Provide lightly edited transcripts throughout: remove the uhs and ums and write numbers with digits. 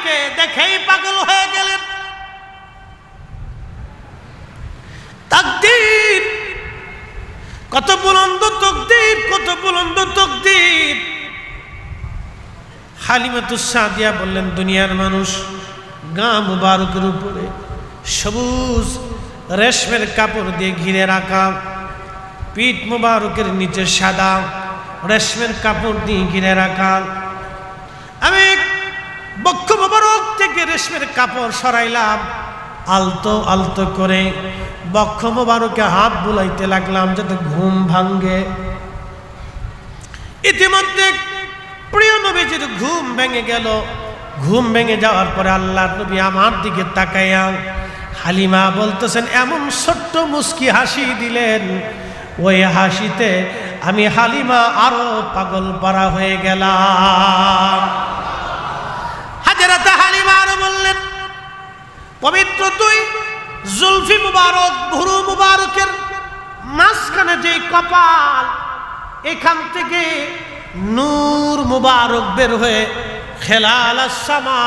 নবীকে দেখেই পাগল হয়ে গেলেন। তাকদীর, কত বুলন্দ তাকদীর, কত বুলন্দ তাকদীর। হালিমাতুস সাদিয়া বললেন, দুনিয়ার মানুষ গা মুবারকের উপরে সবুজ রেশমের কাপড় দিয়ে ঘিরে রাখা, পিঠ মুবারকের নিচে সাদা রেশমের কাপড় দিয়ে ঘিরে রাখা। আমি বক্ষ মুবারক থেকে রেশমের কাপড় সরাইলাম, আলতো আলতো করে বক্ষ মুবারকে হাত বুলাইতে লাগলাম যাতে ঘুম ভাঙ্গে। ইতিমধ্যে প্রিয় নবীজির ঘুম ভেঙে গেল। ঘুম ভেঙে যাওয়ার পরে আল্লাহর নবী আমার দিকে তাকাইয়া হালিমা বলতেছেন, এমন ছোট্ট মুস্কি হাসি দিলেন, ওই হাসিতে আমি হালিমা আরো পাগল পারা হয়ে গেলাম। হাজরাতে হালিমা আরো বললেন, পবিত্র তুই জুলফি মুবারক, ভুরু মুবারকের মাঝখানে যে কপাল, এখান থেকে নূর মুবারক বের হয়ে খেলাল সামা,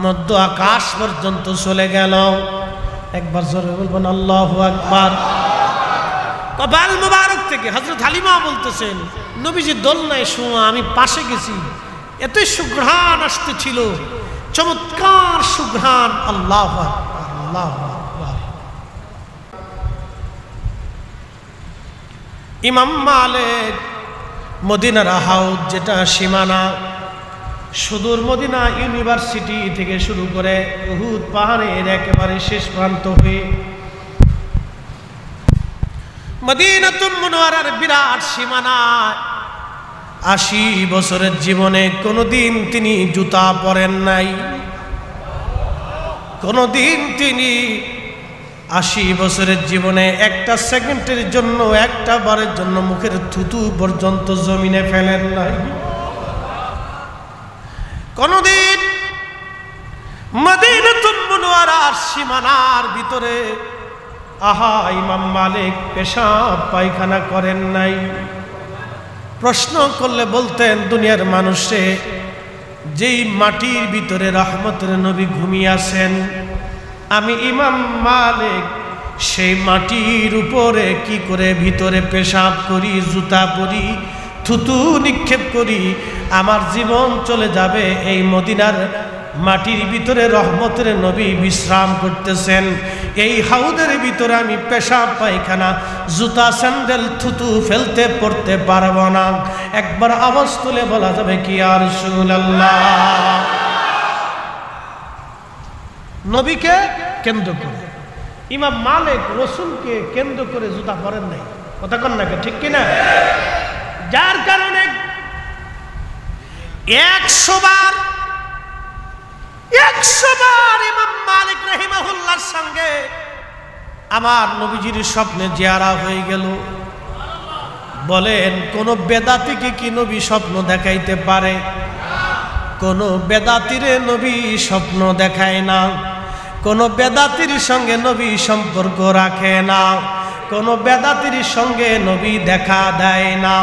মধ্য আকাশ পর্যন্ত চলে গেল। একবার জোরে বলবেন আল্লাহু আকবার। কপাল মুবারক থেকে হযরত হালিমা বলতেছেন, নবীজি দোলনায় শোয়া, আমি পাশে গেছি, এতই সুঘ্রাণ আসতেছিল, চমৎকার সুঘ্রাণ। আল্লাহু আকবার, আল্লাহু আকবার। ইমাম মালিক মদিনার হাউজ, যেটা সীমানা, সুদূর মদিনা ইউনিভার্সিটি থেকে শুরু করে উহুদ পাহাড়ের একেবারে শেষ প্রান্ত হয়ে মদিনাতুল মুনাওয়ারার বিরাট সীমানায় ৮০ বছরের জীবনে কোনোদিন তিনি জুতা পরেন নাই। কোনোদিন তিনি ৮০ বছরের জীবনে একটা সেকেন্ডের জন্য, একটা বারের জন্য মুখের থুতু পর্যন্ত জমিনে ফেলেন নাই। কোনদিন মদিনাতুল মুনাওয়ারার সীমানার ভিতরে ইমাম মালিক পেশাব পায়খানা করেন নাই। প্রশ্ন করলে বলতেন, দুনিয়ার মানুষে যেই মাটির ভিতরে রহমতের নবী ঘুমিয়ে আছেন, আমি ইমাম মালিক সেই মাটির উপরে কি করে ভিতরে পেশাব করি, জুতা পরি, থুতু নিক্ষেপ করি, আমার জীবন চলে যাবে। এই মদিনার মাটির ভিতরে রহমতের নবী বিশ্রাম করতেছেন, এই হাউদের ভিতরে আমি পেশাব পায়খানা, জুতা স্যান্ডেল, থুতু ফেলতে পড়তে পারবো না। একবার আওয়াজ তুলে বলা যাবে কি ইয়া রাসূলুল্লাহ। নবীকে কেন্দ্র করে ইমাম মালিক রাসূলকে কেন্দ্র করে জুতা পরেন নাই। কথা কন না, ঠিক কিনা? যার কারণে ১০০ বার ইমাম মালিক রাহিমাহুল্লাহর সঙ্গে আমার নবীজির স্বপ্নে জিয়ারা হয়ে গেল। বলেন, কোন বেদাতিকে কি নবী স্বপ্ন দেখাইতে পারে? কোন বেদাতিরে নবী স্বপ্ন দেখায় না। কোন বেদাতির সঙ্গে নবী সম্পর্ক রাখে না। কোন বেদাতির সঙ্গে নবী দেখা দেয় না।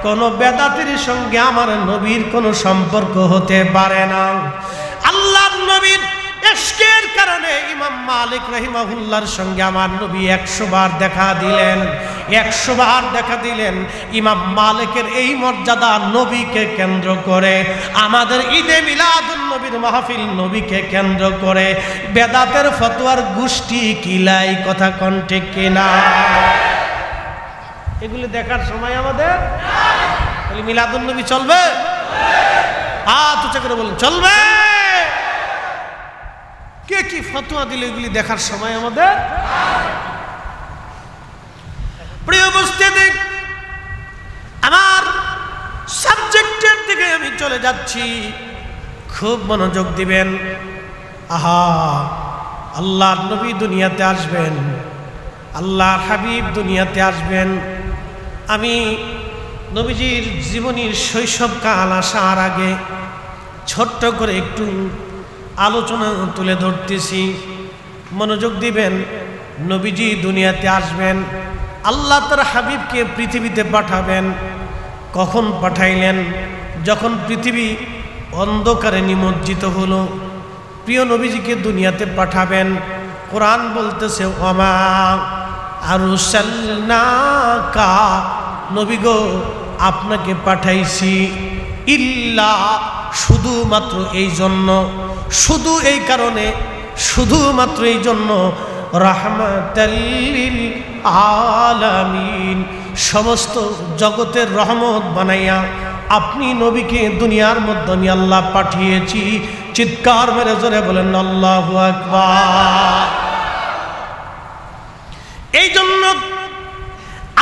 কোন বেদাতির সঙ্গে আমার নবীর কোনো সম্পর্ক হতে পারে না। আল্লাহর নবীর ইশকের কারণে ইমাম মালিক রাহিমাহুল্লাহর সঙ্গে আমার নবী ১০০ বার দেখা দিলেন। ১০০ বার দেখা দিলেন। ইমাম মালিকের এই মর্যাদা নবীকে কেন্দ্র করে। আমাদের ঈদে মিলাদুন নবীর মাহফিল নবীকে কেন্দ্র করে। বেদাতের ফতোয়ার গোষ্ঠী কিলাই, কথা কোন ঠিক কিনা? এগুলি দেখার সময় আমাদের তাহলে মিলাদুন নবী চলবে? হাত উঁচা করে বলেন, চলবে। কে কি ফতোয়া দিলে এগুলি দেখার সময় আমাদের? প্রিয় উপস্থিতি, আমার সাবজেক্টের দিকে আমি চলে যাচ্ছি, খুব মনোযোগ দিবেন। আল্লাহর নবী দুনিয়াতে আসবেন, আল্লাহর হাবিব দুনিয়াতে আসবেন। আমি নবীজির জীবনীর শৈশবকাল আসার আগে ছোট্ট করে একটু আলোচনা তুলে ধরতেছি, মনোযোগ দিবেন। নবীজি দুনিয়াতে আসবেন, আল্লাহ তার হাবিবকে পৃথিবীতে পাঠাবেন। কখন পাঠাইলেন? যখন পৃথিবী অন্ধকারে নিমজ্জিত হলো, প্রিয় নবীজিকে দুনিয়াতে পাঠাবেন। কোরআন বলতেছে ওমা আরসালনাকা, নবী গো আপনাকে পাঠাইছি ইল্লা, শুধুমাত্র এই জন্য, শুধু এই কারণে, শুধুমাত্র এই জন্য, রাহমাতাল লিল আলামিন, সমস্ত জগতের রহমত বানাইয়া আপনি নবীকে দুনিয়ার মধ্যে আমি আল্লাহ পাঠিয়েছি। চিৎকার মেরে জোরে বলেন আল্লাহু আকবার। এই জন্য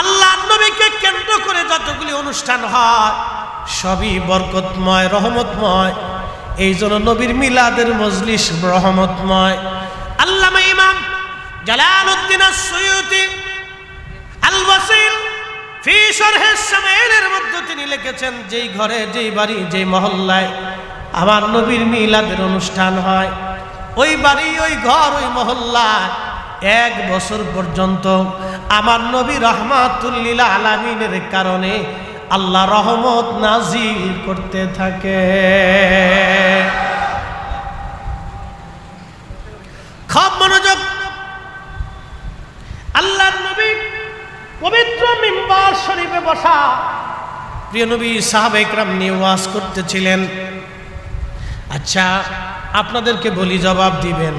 আল্লাহ নবীকে কেন্দ্র করে যতগুলি অনুষ্ঠান হয় সবই বরকতময়, রহমতময়। এই জন্য নবীর মিলাদের মজলিস রহমতময়। আল্লামা ইমাম জালালউদ্দিন আস-সুয়ুতি আল-ওয়াসিল ফি শরহ আশ-শামাইলের মধ্যে তিনি লিখেছেন, যেই ঘরে, যেই বাড়ি, যেই মহল্লায় আমার নবীর মিলাদের অনুষ্ঠান হয়, ওই বাড়ি, ওই ঘর, ওই মহল্লায় 1 বছর পর্যন্ত আমার নবী রাহমাতুল লিল আলামিনের কারণে আল্লাহ রহমত নাজিল করতে থাকে। খুব মনোযোগ। আল্লাহর নবী পবিত্র মিম্বার শরীফে বসা প্রিয় নবী সাহাবায়ে কেরাম নিয়ে ওয়াজ করতেছিলেন। আচ্ছা আপনাদেরকে বলি, জবাব দিবেন।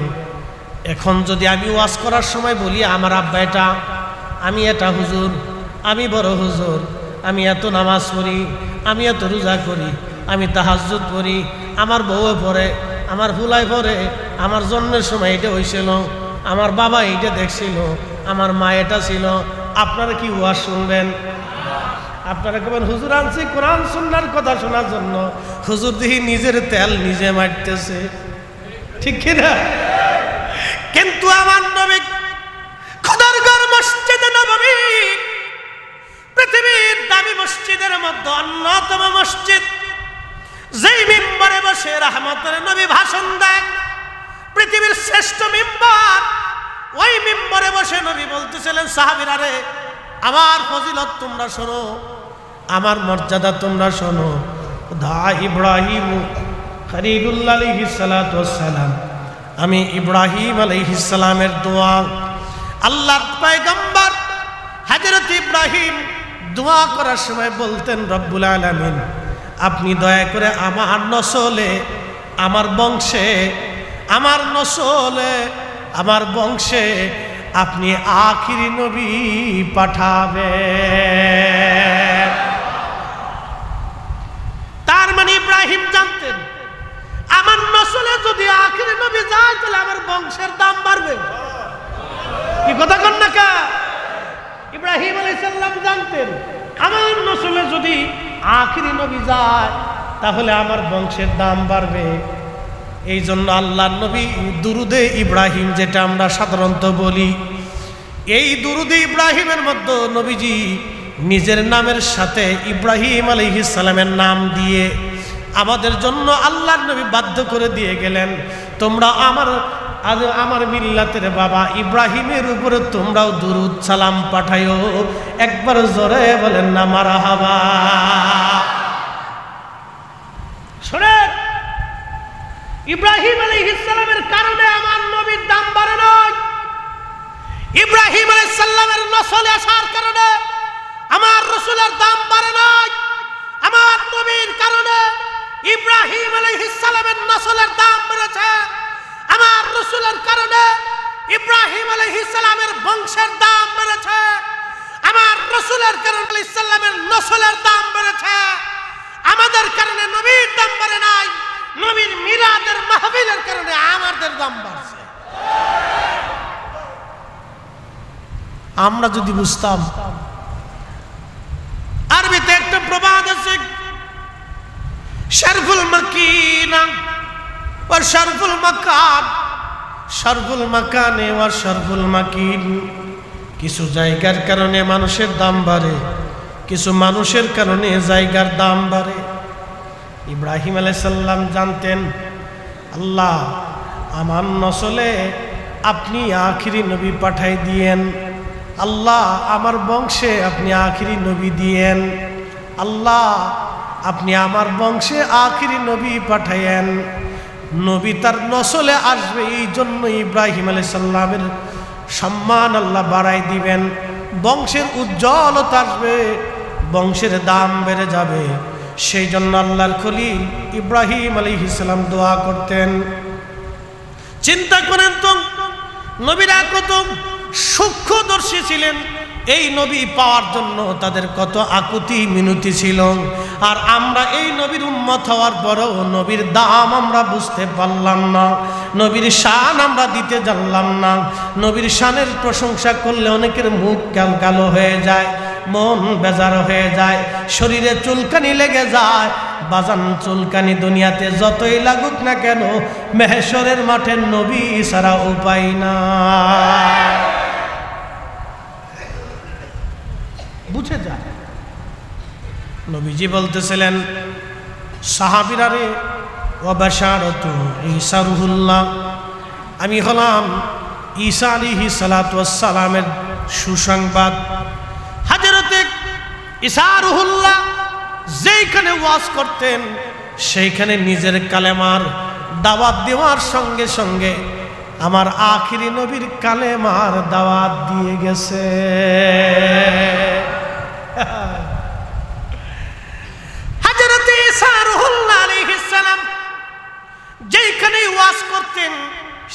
এখন যদি আমি ওয়াজ করার সময় বলি আমার আব্বা এটা, আমি এটা হুজুর, আমি বড় হুজুর, আমি এত নামাজ পড়ি, আমি এত রোজা করি, আমি তাহাজ্জুদ পড়ি, আমার বউ পড়ে, আমার ফুলাই পড়ে, আমার জন্মের সময় এটা হয়েছিল, আমার বাবা এইটা দেখছিল, আমার মা এটা ছিল, আপনারা কি ওয়াজ শুনবেন? আপনারা কেমন হুজুর আনছি কোরআন সুন্নাহর কথা শোনার জন্য, হুজুর দেখি নিজের তেল নিজে মারতেছে, ঠিক কিনা? কিন্তু আমার নবী খোদার ঘর মসজিদে নববী, পৃথিবীর দামি মসজিদের মধ্যে অন্যতম মসজিদ, যেই মিম্বরে বসে রাহমাতের নবী ভাষণ দেন, পৃথিবীর শ্রেষ্ঠ মিম্বর, ওই মিম্বরে বসে নবী বলতেছিলেন, সাহাবীরা রে, আমার ফজিলত তোমরা শোনো, আমার মর্যাদা তোমরা শোনো। দা ইব্রাহিম খলিলুল্লাহ আলাইহিস সালাতু ওয়াস সালাম, আমি ইব্রাহিম আলাইহিস সালামের দোয়া, আল্লাহর পয়গম্বর হযরত ইব্রাহিম দোয়া করার সময় বলতেন, রব্বুল আলামিন আপনি দয়া করে আমার নসলে, আমার বংশে, আমার নসলে, আমার বংশে আপনি আখিরি নবী পাঠাবেন। তার মানে ইব্রাহিম জানতেন আমার নসলে যদি আখিরি নবী যায় তাহলে আমার বংশের দাম বাড়বে। কি কথা কন না কা? ইব্রাহিম আলাইহিস সালাম জানতেন আমার নসলে যদি আখিরি নবী যায় তাহলে আমার বংশের দাম বাড়বে। এই জন্য আল্লাহর নবী দুরুদে ইব্রাহিম, যেটা আমরা সাধারণত বলি, এই দুরুদে ইব্রাহিমের মধ্যে নবীজি নিজের নামের সাথে ইব্রাহিম আলাইহিস সালামের নাম দিয়ে আমাদের জন্য আল্লাহর নবী বাধ্য করে দিয়ে গেলেন, তোমরা আমার মিল্লাতের বাবা ইব্রাহিমের উপরে তোমরাও দুরুদ সালাম পাঠায়ো। একবার জোরে বলেন না মারহাবা। শুনেন, ইব্রাহিম আলাইহিস সালামের কারণে আমার নবীর দাম বাড়ে নাই। ইব্রাহিম আলাইহিস সালামের নসলে আসার কারণে আমার রাসূলের দাম বাড়ে নাই। আমার নবীর কারণে ইব্রাহিম আলাইহিস সালামের নসলের দাম বেড়েছে। আমার রাসূলের কারণে ইব্রাহিম আলাইহিস সালামের বংশের দাম বেড়েছে। আমার রাসূলের কারণে আলাইহিস সালামের নসলের দাম বেড়েছে। আমাদের কারণে নবীর দাম বাড়ে নাই, নবীর মিলাদের মাহফিলের কারণে আমাদের দাম বাড়ছে। আমরা যদি বুঝতাম, আরবিতে একটা প্রবাদ আছে, শারফুল মাকিনা ওয়া শারফুল মাকান, শারফুল মাকানে ওয়া শারফুল মাকিন। কিছু জায়গার কারণে মানুষের দাম বাড়ে, কিছু মানুষের কারণে জায়গার দাম বাড়ে। ইব্রাহিম আলাইহিস সালাম জানতেন, আল্লাহ আমার নসলে আপনি আখিরি নবী পাঠাই দিয়েন, আল্লাহ আমার বংশে আপনি আখিরি নবী দিয়েন, আল্লাহ আপনি আমার বংশে আখিরি নবী পাঠায়েন। নবী তার নসলে আসবে, এই জন্য ইব্রাহিম আলাইহিস সালামের সম্মান আল্লাহ বাড়াই দিবেন, বংশের উজ্জ্বলতা আসবে, বংশের দাম বেড়ে যাবে। সেই জন্য আল্লাহর খলিল ইব্রাহিম আলাইহিস সালাম দোয়া করতেন। চিন্তা করেন তো, নবীরা কত সূক্ষ্মদর্শী ছিলেন, এই নবী পাওয়ার জন্য তাদের কত আকুতি মিনতি ছিল। আর আমরা এই নবীর উম্মত হওয়ার পরেও নবীর দাম আমরা বুঝতে পারলাম না, নবীর শান আমরা দিতে জানলাম না। নবীর শানের প্রশংসা করলে অনেকের মুখ কালো হয়ে যায়, মন বেজার হয়ে যায়, শরীরে চুলকানি লেগে যায়। বাজান, চুলকানি দুনিয়াতে যতই লাগুক না কেন, মেহেশরের মাঠে নবী ছাড়া উপায় না। বুঝে যায়। নবীজি বলতেছিলেন, সাহাবীরা রে, ওয়া বাশারাতু ঈসা রুহুল্লাহ, আমি হলাম ঈসা আলাইহিস সালাতু ওয়াস সালামের সুসংবাদ। হযরতে ঈসা রুহুল্লাহ যেখানে ওয়াজ করতেন, সেইখানে নিজের কালেমার দাওয়াত দেওয়ার সঙ্গে সঙ্গে আমার আখিরি নবীর কালেমার দাওয়াত দিয়ে গেছে। হযরত ঈসা রুহুল্লাহ আলাইহিস সালাম যেখানে ওয়াজ করতেন,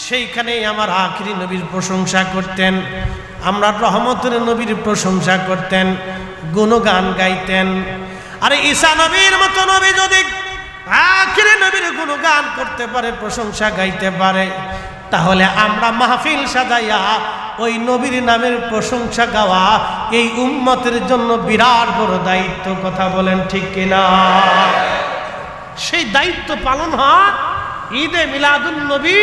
সেইখানেই আমার আখিরি নবীর প্রশংসা করতেন। আমরা রহমতের নবীর প্রশংসা করতেন, গুণগান গাইতেন। আরে ঈসা নবীর মতো নবী যদি আখিরি নবীর গুণগান করতে পারে, প্রশংসা গাইতে পারে, তাহলে আমরা মাহফিল সাজাইয়া ওই নবীর নামের প্রশংসা গাওয়া এই উম্মতের জন্য বিরাট বড় দায়িত্ব। কথা বলেন ঠিক কিনা? সেই দায়িত্ব পালন হয় ঈদে মিলাদুন নবী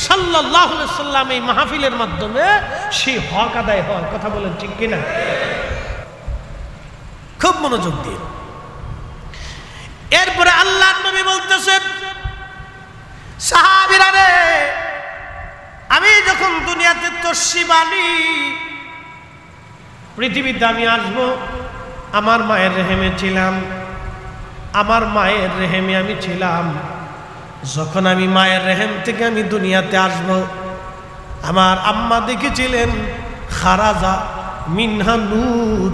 সাল্লাল্লাহু আলাইহি সাল্লাম এই মাহফিলের মাধ্যমে সেই হক আদায় হয়। কথা বলেন ঠিক কিনা? খুব মনোযোগ দিন। এরপরে আল্লাহর নবী বলতেছেন, সাহাবীরা রে, আমি যখন দুনিয়াতে তশরিফ আনি, পৃথিবীতে আমি আসব, আমার মায়ের রেহেমে ছিলাম, আমার মায়ের রেহেমে আমি ছিলাম। যখন আমি মায়ের রেহেম থেকে আমি দুনিয়াতে আসব, আমার আম্মা দেখেছিলেন খারাজা মিনহা নূর,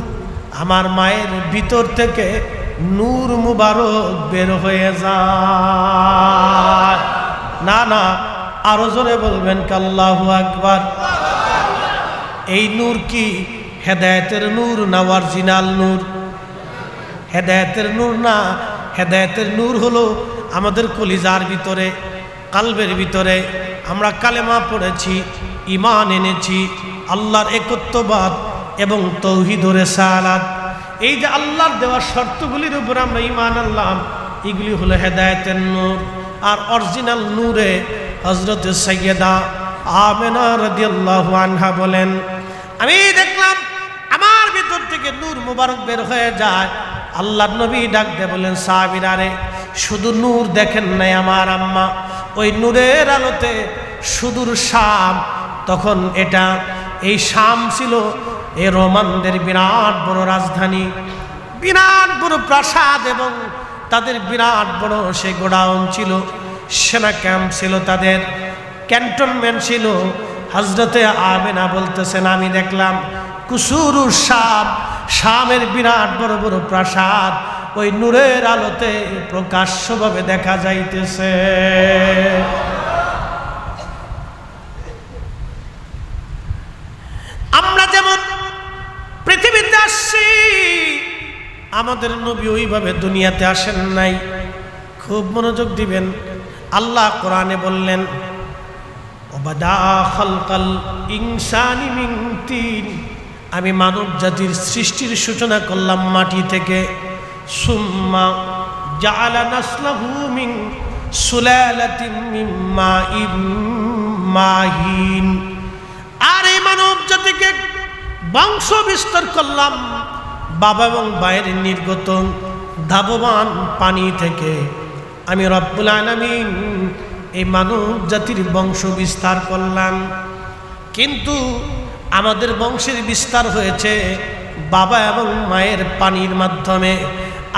আমার মায়ের ভিতর থেকে নূর মুবারক বের হয়ে যায়। না না, আরো জোরে বলবেন আল্লাহু আকবার। এই নূর কি হেদায়েতের নূর না অরিজিনাল নূর? হেদায়েতের নূর না, হেদায়েতের নূর হলো আমাদের কলিজার ভিতরে, কালবের ভিতরে আমরা কালেমা পড়েছি, ঈমান এনেছি, আল্লাহর একত্ববাদ এবং তাওহীদ ও রিসালাত, এই যে আল্লাহর দেওয়া শর্তগুলির উপর আমরা ঈমান আনলাম, এগুলি হলো হেদায়েতের নূর। আর অরিজিনাল নূরে হযরত সাইয়্যিদা আমেনা রাদিয়াল্লাহু আনহা বলেন, আমি দেখলাম আমার ভিতর থেকে নূর মুবারক বের হয়ে যায়। আল্লাহর নবী ডাক দিয়ে বলেন, সাহাবীরা রে, শুধু নূর দেখেন নাই আমার আম্মা, ওই নূরের আলোতে সুদূর শাম, তখন এটা এই শাম ছিল এই রোমানদের বিরাট বড় রাজধানী, বিরাট বড় প্রাসাদ এবং তাদের বিরাট বড় সে গোডাউন ছিল, সেনা ক্যাম্প ছিল, তাদের ক্যান্টনমেন্ট ছিল। হযরতে আমেনা বলতেছেন, আমি দেখলাম কুসুরু শাম, শামের বিরাট বড় বড় প্রাসাদ ওই নূরের আলোতে প্রকাশ্যভাবে দেখা যাইতেছে। আমরা যেমন পৃথিবীতে আসছি, আমাদের নবী ওইভাবে দুনিয়াতে আসেন নাই। খুব মনোযোগ দিবেন। আল্লাহ কোরআনে বললেন, ওবাদা খালকাল ইনসানি মিন তিন, আমি মানব জাতির সৃষ্টির সূচনা করলাম মাটি থেকে। সুম্মা জাআলা নাসলাহু মিন সুলালাতিন মিন মাইন মাহিন, আর এই মানব জাতিকে বংশ বিস্তার করলাম বাবা এবং মায়ের নির্গত ধাবমান পানি থেকে। আমি রব্বুল আলামিন এই মানব জাতির বংশ বিস্তার করলাম, কিন্তু আমাদের বংশের বিস্তার হয়েছে বাবা এবং মায়ের পানির মাধ্যমে।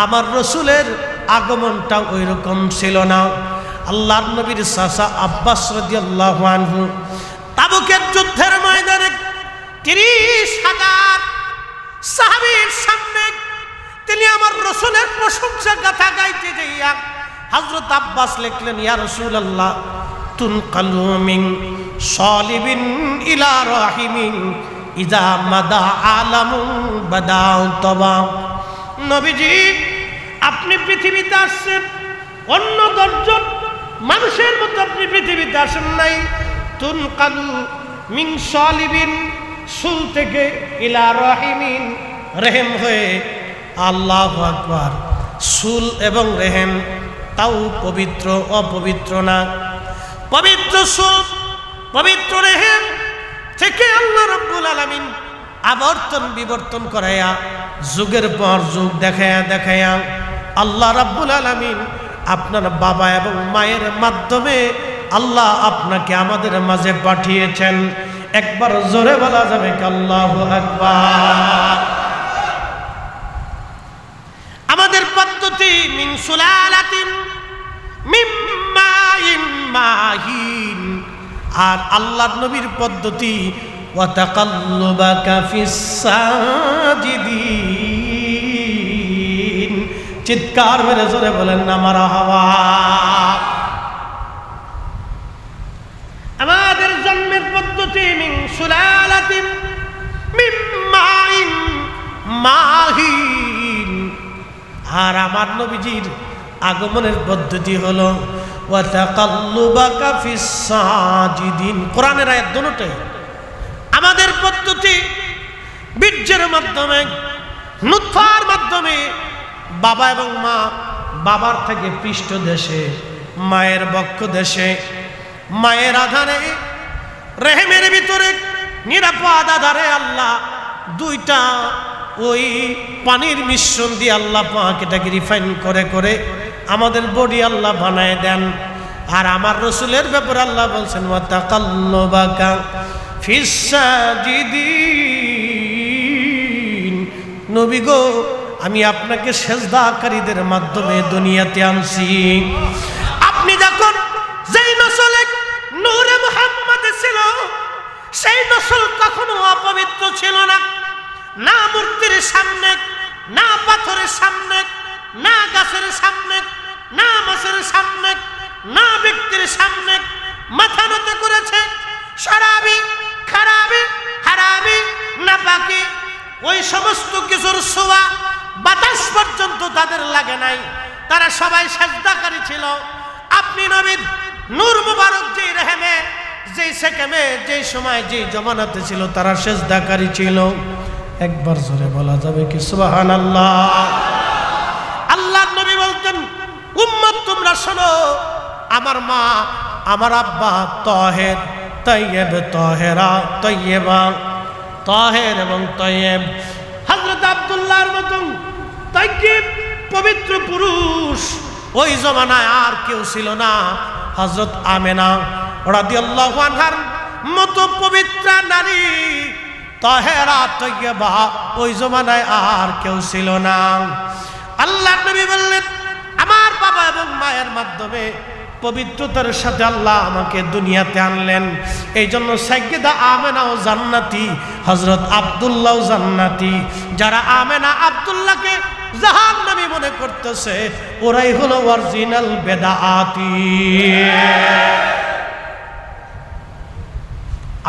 আমার রসুলের আগমনটা ওই রকম ছিল না। আল্লাহর নবীর চাচা আব্বাস রাদিয়াল্লাহু আনহু তাবুকের যুদ্ধের ময়দানে 30,000 সাহাবীর সামনে তিনি আমার রাসূলের প্রশংসা গাথা গাইতে যাইয়া হযরত আব্বাস লিখলেন, ইয়া রাসূলুল্লাহ তুনকালু মিন সালিবিন ইলা রাহিমিন ইযা মাদা আলামু বাদাউ তবা। নবীজি, আপনি পৃথিবীতে আসছেন, অন্য 10 জন মানুষের মতো আপনি পৃথিবীতে আসেন নাই। তুনকালু মিন সালিবিন, সুল থেকে, ইলা রাহিমিন, রহিম হয়ে। আল্লাহু আকবার। সুল এবং রেহেম তাও পবিত্র, অপবিত্র না। পবিত্র সুল, পবিত্র রেহেম থেকে আল্লাহ রাব্বুল আলামিন আবর্তন বিবর্তন করায়া যুগের পর যুগ দেখায়া আল্লাহ রাব্বুল আলামিন আপনার বাবা এবং মায়ের মাধ্যমে আল্লাহ আপনাকে আমাদের মাঝে পাঠিয়েছেন। একবার জোরে বলা যাবে কি আল্লাহু আকবার। আমাদের পদ্ধতি মিন সুলালাতিন মিন মাইন মাহিন, আর আল্লাহর নবীর পদ্ধতি ওয়া তাকাল্লুবাকা ফিস সাজিদিন। চিৎকার মেরে জোরে বলেন না মারহাবা। আমাদের জন্মের পদ্ধতি মিন সুলালাতিন মিন মাইন মাহিন, আর আমার নবীজির আগমনের পদ্ধতি হলো ওয়া তাকাল্লুবাকা ফিস সাজিদিন। কোরআনের আয়াত দুটোই। আমাদের পদ্ধতি বীর্যের মাধ্যমে, নুতফার মাধ্যমে বাবা এবং মা, বাবার থেকে পৃষ্ঠ দেশে, মায়ের বক্ষ দেশে, মায়ের আধারে, রেহেমের ভিতরে নিরাপদ আধারে আল্লাহ দুইটা ওই পানির মিশ্রণ দিয়ে আল্লাহ পাক এটাকে রিফাইন করে আমাদের বডি আল্লাহ বানায় দেন। আর আমার রাসূলের ব্যাপারে আল্লাহ বলছেন ওয়া তাকাল্লুবাকা ফিস সাজিদিন। নবী গো, আমি আপনাকে সেজদাকারীদের মাধ্যমে দুনিয়াতে আনছি। আপনি যখন যেই নসলে নূরে মুহাম্মদ ছিল, সেই নসল কখনো অপবিত্র ছিল না। না মূর্তির সামনে, না পাথরের সামনে, না গাছের সামনে, না মাছের সামনে, না ব্যক্তির সামনে মাথা নত করেছে। শরাবি, খারাবি, হারাবি, নাপাকি, ওই সমস্ত কিছুর ছোঁয়া বাতাস পর্যন্ত তাদের লাগে নাই। তারা সবাই সাজদাকারী ছিল। আপনি নবীর নূর মুবারক যেই রেহেমে, যেই সেকেমে, যেই সময়, যেই জমানাতে ছিল, তারা সাজদাকারী ছিল। একবার জোরে বলা যাবে কি সুবহানাল্লাহ। আল্লাহর নবী বলতেন, উম্মত তোমরা শোনো, আমার মা, আমার আব্বা তাহের, তাইয়েব, তাহেরা, তাইয়েবা, তাহের এবং তাইয়েব। হযরত আব্দুল্লাহর মতন তাইয়েব পবিত্র পুরুষ ওই জমানায় আর কেউ ছিল না। হযরত আমেনা রাদিয়াল্লাহু আনহার মতো পবিত্র নারী, তাহেরা, তাইয়েবা ওই জমানায় আর কেউ ছিল না। আল্লাহর নবী বললেন, আমার বাবা এবং মায়ের মাধ্যমে পবিত্রতার সাথে আল্লাহ আমাকে দুনিয়াতে আনলেন। এই জন্য সাইয়্যিদা আমেনাও জান্নাতি, হযরত আব্দুল্লাহও জান্নাতি। যারা আমেনা আব্দুল্লাহকে জাহান্নামী মনে করতেছে, ওরাই হলো অরিজিনাল বেদাআতি।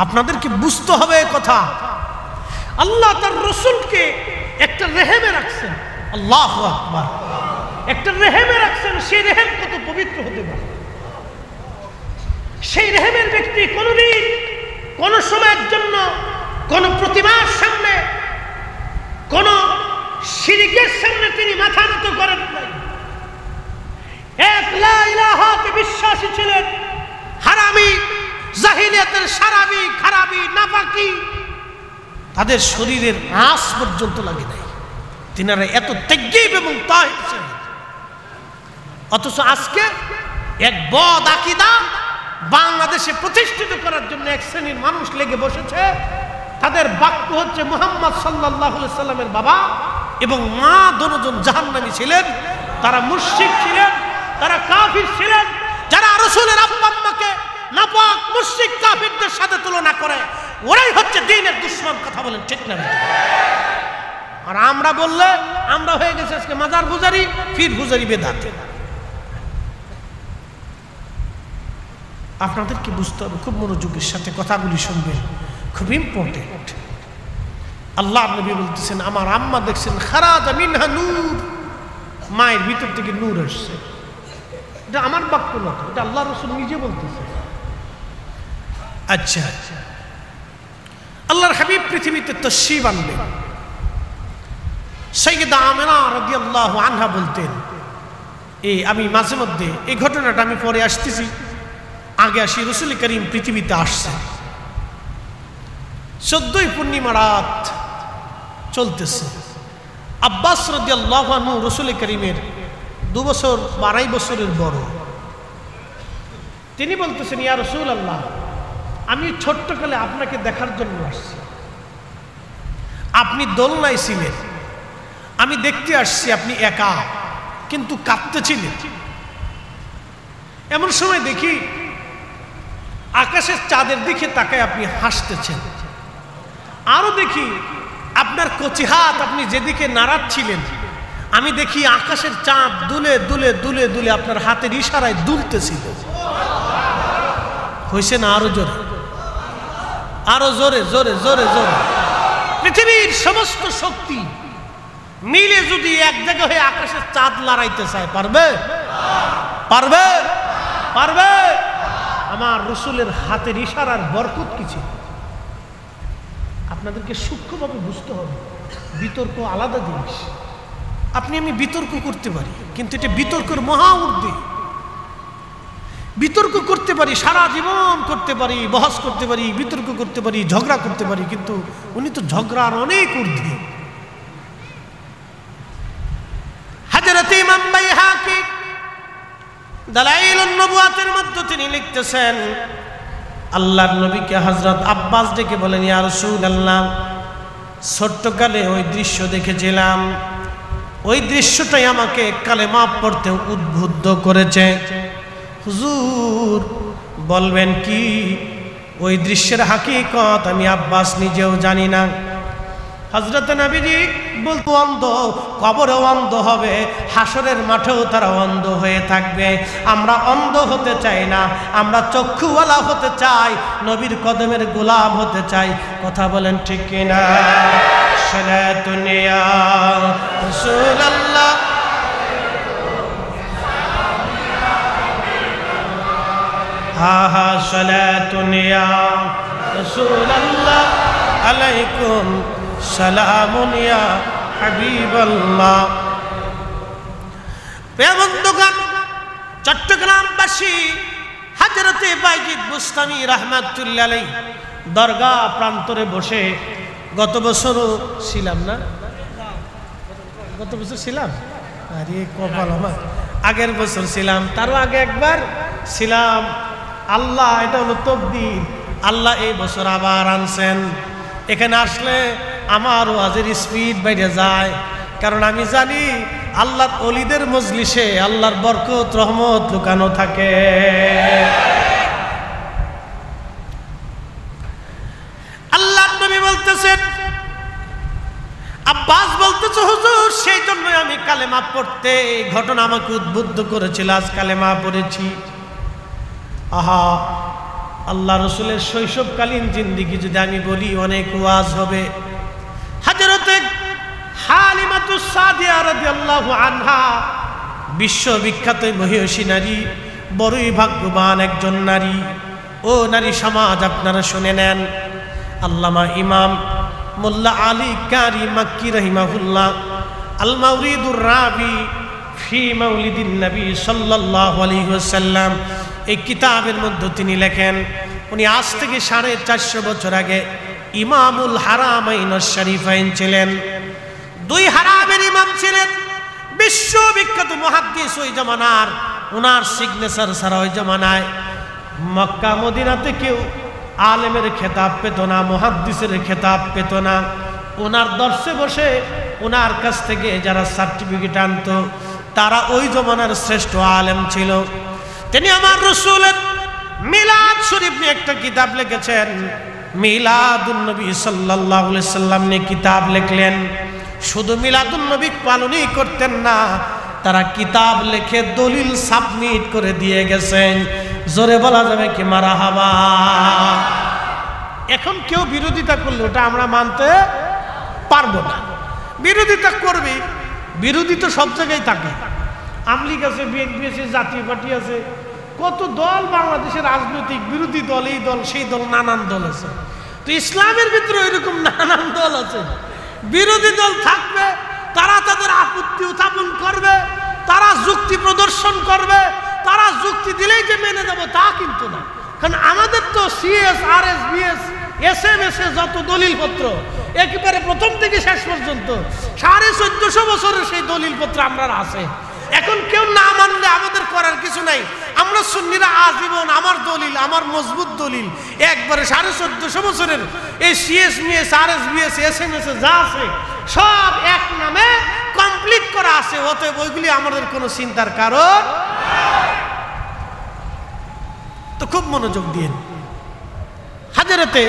আপনাদেরকে বুঝতে হবে কথা। আল্লাহ তার রাসূলকে একটা রেহেমে রাখছেন। আল্লাহু আকবার। একটা রেহেমে রাখছেন। সেই রেহেম কত পবিত্র হতে পারে। সেই রেহেমের ব্যক্তি কোনদিন কোন সময়ের জন্য কোন প্রতিমার সামনে, কোন শিরকের সামনে তিনি মাথা নত করেন নাই। এক লা ইলাহাতে বিশ্বাসী ছিলেন। হারামি, জাহিলিয়াতের সারাবি, খারাবি, নাপাকি তাদের শরীরের আঁশ পর্যন্ত লাগে নাই। তিনারা এত তাইয়্যিব এবং তাহির ছিলেন। অথচ আজকে এক বদ আকীদা বাংলাদেশে প্রতিষ্ঠিত করার জন্য এক শ্রেণীর মানুষ লেগে বসেছে। তাদের বাক্য হচ্ছে মুহাম্মদ সাল্লাল্লাহু আলাইহি সাল্লামের বাবা এবং মা দুজন জাহান্নামী ছিলেন। তারা মুশরিক ছিলেন, তারা কাফির ছিলেন। যারা রাসূলের আব্বা আম্মাকে নাপাক মুশরিক কাফিরদের সাথে তুলনা করে, ওরাই হচ্ছে দ্বীনের দুশমন। কথা বলেন ঠিক না? আর আমরা বললে আমরা হয়ে গেছে আজকে মাজার পূজারি, পীর পূজারি, বেদাতি। আপনাদেরকে বুঝতে হবে, খুব মনোযোগের সাথে কথাগুলি শুনবেন, খুব ইম্পর্টেন্ট। আল্লাহ নবী বলতেছেন, আমার আম্মা দেখছেন খারাজা মিনহা নূর, মায়ের ভিতর থেকে নূর আসছে। এটা আমার বাক্য না, এটা আল্লাহ রাসূল নিজে বলতেছে। আচ্ছা, আল্লাহর হাবিব পৃথিবীতে তাশরীফ আনলেন। সাইয়্যিদা আমিনা রাদিয়াল্লাহু আনহা বলতেন, আমি মাঝে মধ্যে এই ঘটনাটা আমি পরে আসতেছি, আগে আসি, রাসূল করিম পৃথিবীতে আসছে, 14ই পূর্ণিমা রাত চলতেছে। আব্বাস রাদিয়াল্লাহু আনহু রাসূল করিমের 2 বছর 2.5 বছরের বড়। তিনি বলতেছেন, ইয়া রাসূলুল্লাহ, আমি ছোট্টকালে আপনাকে দেখার জন্য আসছি। আপনি দোলনায় ছিলেন, আমি দেখতে আসছি আপনি একা, কিন্তু কাঁদতেছিলেন। এমন সময় দেখি আকাশের চাঁদের দিকে তাকায় আপনি হাসতেছেন। আরো দেখি আপনার কচি হাত আপনি যেদিকে নাড়াচ্ছিলেন, আমি দেখি আকাশের চাঁদ দুলে দুলে দুলে দুলে আপনার হাতের ইশারায় দুলতেছিল। হয়েছে না? আরো জোরে, আরো জোরে জোরে জোরে জোরে। পৃথিবীর সমস্ত শক্তি মিলে যদি এক জায়গায় হয়ে আকাশের চাঁদ লড়াইতে চায়, পারবে? পারবে? পারবে? আমার রাসূলের হাতের ইশারার বরকত কি ছিল? আপনাদেরকে সূক্ষ্মভাবে বুঝতে হবে। বিতর্ক আলাদা জিনিস। আপনি আমি বিতর্ক করতে পারি, কিন্তু এটা বিতর্কের মহা ঊর্ধ্বে। বিতর্ক করতে পারি, সারা জীবন করতে পারি, বহস করতে পারি, বিতর্ক করতে পারি, ঝগড়া করতে পারি, কিন্তু উনি তো ঝগড়ার অনেক ঊর্ধ্বে। হযরত ইমাম বাইহাকি দালাইলুন নবুয়াতের মধ্যে তিনি লিখতেছেন, আল্লাহর নবীকে হযরত আব্বাস ডেকে বলেন, ইয়া রাসূলুল্লাহ, ছোট্টকালে ওই দৃশ্য দেখেছিলাম, ওই দৃশ্যটাই আমাকে কালেমা পড়তে উদ্বুদ্ধ করেছে। হুজুর বলবেন কি? ওই দৃশ্যের হাকিকত আমি আব্বাস নিজেও জানি না। হযরত নবীজি বলতো, অন্ধ কবরেও অন্ধ হবে, হাসরের মাঠেও তারা অন্ধ হয়ে থাকবে। আমরা অন্ধ হতে চাই না, আমরা চক্ষুওয়ালা হতে চাই, নবীর কদমের গোলাম হতে চাই। কথা বলেন ঠিক কিনা? সালাতুন ইয়া রাসূলুল্লাহ, হা সালাতুন ইয়া রাসূলুল্লাহ, আলাইকুম সালামুন ইয়া হাবিবাল্লাহ। প্রিয় বন্ধুগণ, চট্টগ্রামবাসী হযরতে বাইজিদ বুস্তামি রাহমাতুল্লাহ আলাইহি দরগা প্রান্তরে বসে, গত বছরও ছিলাম না? গত বছর ছিলাম? আরে কপাল আমার, আগের বছর ছিলাম, তারও আগে একবার ছিলাম। আল্লাহ, এটা হলো তকদির। আল্লাহ এই বছর আবার আনছেন। এখানে আসলে আমার ওয়াজের স্পিড বেড়ে যায়, কারণ আমি জানি আল্লাহর ওলিদের মজলিসে আল্লাহর বরকত রহমত লুকানো থাকে। আল্লাহর নবী বলতেছেন, আব্বাস বলতেছে, হুজুর সেই জন্যই আমি কালেমা পড়তে, এই ঘটনা আমাকে উদ্বুদ্ধ করেছিল, আজ কালেমা পড়েছি। আহা, আল্লাহ রসুলের শৈশবকালীন জিন্দিগি যদি আমি বলি, অনেক ওয়াজ হবে। হযরতে হালিমাতুস সাদিয়া রাদিয়াল্লাহু আনহা বিশ্ববিখ্যাত মহিষী নারী, বড়ই ভাগ্যবান একজন নারী। ও নারী সমাজ, আপনারা শুনে নেন, আল্লামা ইমাম মোল্লা আলী কারি মাক্কি রাহিমাহুল্লাহ আল মাওরিদুর রাবি ফি মাউলিদিন নবী সাল্লাল্লাহু আলাইহি ওয়াসাল্লাম, এই কিতাবের মধ্যে তিনি লেখেন, উনি আজ থেকে 450 বছর আগে ইমামুল হারামাইন শরীফাইন ছিলেন। 2 হারামের ইমাম ছিলেন, বিশ্ববিখ্যাত মুহাদ্দিস ওই জামানার। ওনার সিগনেচার ছাড়া ওই জামানায় মক্কা মদিনাতে কেউ আলেমের খেতাব পেত না, মুহাদ্দিসের খেতাব পেত না। ওনার দর্শে বসে ওনার কাছ থেকে যারা সার্টিফিকেট আনতো, তারা ওই জামানার শ্রেষ্ঠ আলেম ছিল। তিনি আমার রাসূলের মিলাদ শরীফ নিয়ে একটা কিতাব লিখেছেন, মিলাদুন নবী সাল্লাল্লাহু আলাইহি সাল্লাম নিয়ে কিতাব লিখলেন। শুধু মিলাদুন নবী পালনই করতেন না, তারা কিতাব লিখে দলিল সাবমিট করে দিয়ে গেছেন। জোরে বলা যাবে কি মারহাবা? এখন কেউ বিরোধিতা করলে ওটা আমরা মানতে পারবো না। বিরোধিতা করবে, বিরোধী তো সব জায়গায় থাকে। আমলিগ আছে, বিএনপি আছে, জাতীয় পার্টি আছে, কত দল বাংলাদেশের রাজনৈতিক বিরোধী দল, এই দল সেই দল, নানান দল আছে। তো ইসলামের ভিতরে এরকম নানান দল আছে। বিরোধী দল থাকবে, তারা তাদের আপত্তি উত্থাপন করবে, তারা যুক্তি প্রদর্শন করবে, তারা যুক্তি দিলেই যে মেনে দেবো তা কিন্তু না। কারণ আমাদের তো সিএস, আরএস, বিএস, এসএমএস যত দলিলপত্র একেবারে প্রথম থেকে শেষ পর্যন্ত 1450 বছরের সেই দলিলপত্র আমরা আছে। এখন কেউ না মানলে আমাদের করার কিছু নাই। আমরা সুন্নিরা আজীবন আমার দলিল, আমার মজবুত দলিল, একবারে 1450 বছরের এই সিএস, মিএস, আরএস, বিএস, এসএমএস যা আছে সব এক নামে কমপ্লিট করা আছে। অতএব ওইগুলি আমাদের কোনো চিন্তার কারণ। তো খুব মনোযোগ দিন। হাজরতে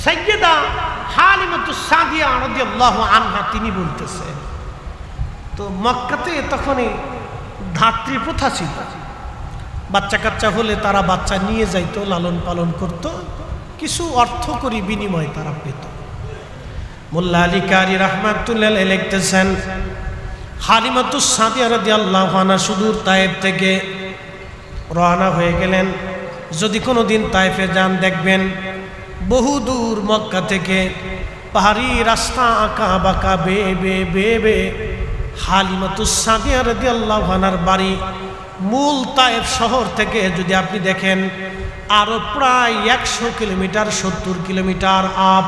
সাইয়্যিদা হালিমাতুস সাদিয়া রাদিয়াল্লাহু আনহা তিনি বলতেছেন, তো মক্কাতে তখনই ধাত্রী প্রথা ছিল। বাচ্চা কাচ্চা হলে তারা বাচ্চা নিয়ে যাইতো, লালন পালন করত, কিছু অর্থ করি বিনিময় তারা পেত। মোল্লা আলী কারি রাহমাতুল্লাহ আলাইহি লিখতেছেন, হালিমাতুস সাদিয়া রাদিয়াল্লাহু আনহা সুদূর তায়েফ থেকে রওনা হয়ে গেলেন। যদি কোনো দিন তায়েফে যান দেখবেন বহু দূর মক্কা থেকে পাহাড়ি রাস্তা আঁকা বাঁকা বে হালিমাতুস সাদিয়া রাদিয়াল্লাহু আনহার বাড়ি মূল তায়েফ শহর থেকে যদি আপনি দেখেন আরো প্রায় 100 কিলোমিটার, 70 কিলোমিটার আপ।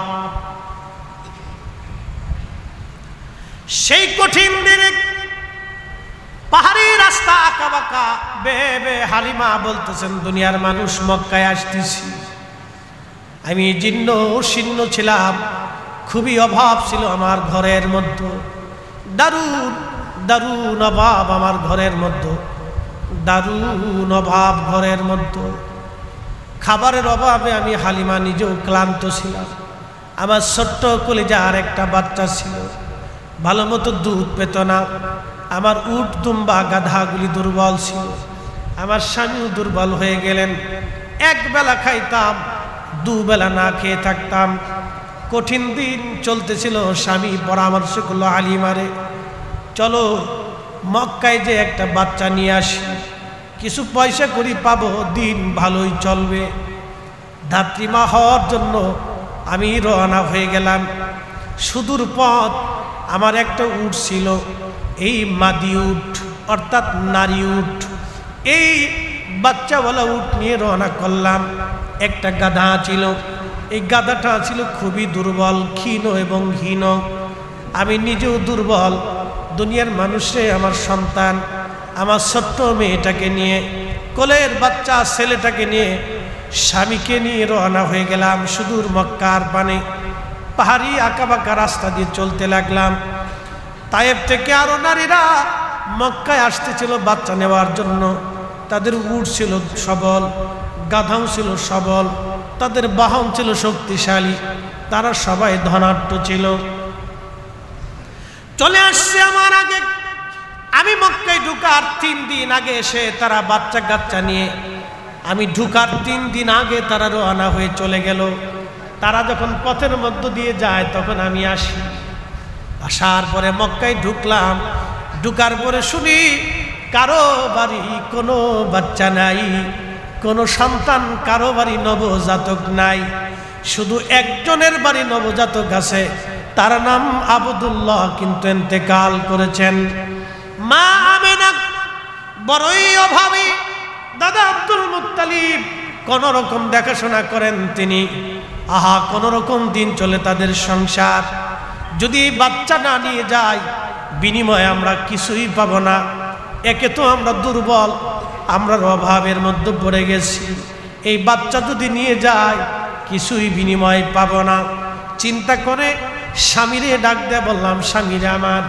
সেই কঠিন দিনে পাহাড়ি রাস্তা আঁকা বাঁকা বে হালিমা বলতেছেন, দুনিয়ার মানুষ মক্কায় আসতেছি, আমি জীর্ণ শীর্ণ ছিলাম, খুবই অভাব ছিল আমার ঘরের মধ্যে, দারুণ অভাব আমার ঘরের মধ্যে, দারুণ অভাব ঘরের মধ্যে। খাবারের অভাবে আমি হালিমা নিজেও ক্লান্ত ছিলাম। আমার ছোট্ট কলিজার একটা বাচ্চা ছিল, ভালো মতো দুধ পেত না। আমার উট দুম্বা গাধাগুলি দুর্বল ছিল। আমার স্বামীও দুর্বল হয়ে গেলেন। এক বেলা খাইতাম, দুবেলা না খেয়ে থাকতাম। কঠিন দিন চলতেছিল। স্বামী পরামর্শ করলো, হালিমারে চলো মক্কায় যে একটা বাচ্চা নিয়ে আসি, কিছু পয়সা করি পাবো, দিন ভালোই চলবে। ধাত্রীমা হওয়ার জন্য আমি রওনা হয়ে গেলাম। সুদূর পথ আমার একটা উট ছিল, এই মাদি উট অর্থাৎ নারী উট, এই বাচ্চাওয়ালা উট নিয়ে রওনা করলাম। একটা গাধা ছিল, এই গাধাটা ছিল খুবই দুর্বল, ক্ষীণ এবং হীন। আমি নিজেও দুর্বল। দুনিয়ার মানুষে আমার সন্তান, আমার ছোট্ট মেয়েটাকে নিয়ে, কোলের বাচ্চা ছেলেটাকে নিয়ে, স্বামীকে নিয়ে রওনা হয়ে গেলাম সুদূর মক্কার পানে। পাহাড়ি আঁকাবাঁকা রাস্তা দিয়ে চলতে লাগলাম। তায়েফ থেকে আরো নারীরা মক্কায় আসতেছিল বাচ্চা নেওয়ার জন্য। তাদের উট ছিল সবল, গাধাও ছিল সবল, তাদের বাহন ছিল শক্তিশালী, তারা সবাই ধনাঢ্য ছিল। চলে আসছে আমার আগে। আমি মক্কায় ঢুকার 3 দিন আগে এসে তারা বাচ্চা কাচ্চা নিয়ে, আমি ঢুকার 3 দিন আগে তারা রওনা হয়ে চলে গেল। তারা যখন পথের মধ্য দিয়ে যায় তখন আমি আসি। আসার পরে মক্কায় ঢুকলাম। ঢুকার পরে শুনি কারো বাড়ি কোনো বাচ্চা নাই, কোনো সন্তান, কারো বাড়ি নবজাতক নাই। শুধু একজনের বাড়ি নবজাতক আছে, তার নাম আবদুল্লাহ, কিন্তু ইন্তেকাল করেছেন। মা আমেনা বড়ই অভাবী। দাদা আব্দুল মুত্তালিব কোন রকম দেখাশোনা করেন তিনি। আহা, কোন রকম দিন চলে তাদের সংসার। যদি বাচ্চা না নিয়ে যায় বিনিময়ে আমরা কিছুই পাবো না। একে তো আমরা দুর্বল, আমরা অভাবের মধ্যে পড়ে গেছি। এই বাচ্চা যদি নিয়ে যায় কিছুই বিনিময় পাবো না। চিন্তা করে স্বামীরে ডাক দিয়ে বললাম, স্বামীরে আমার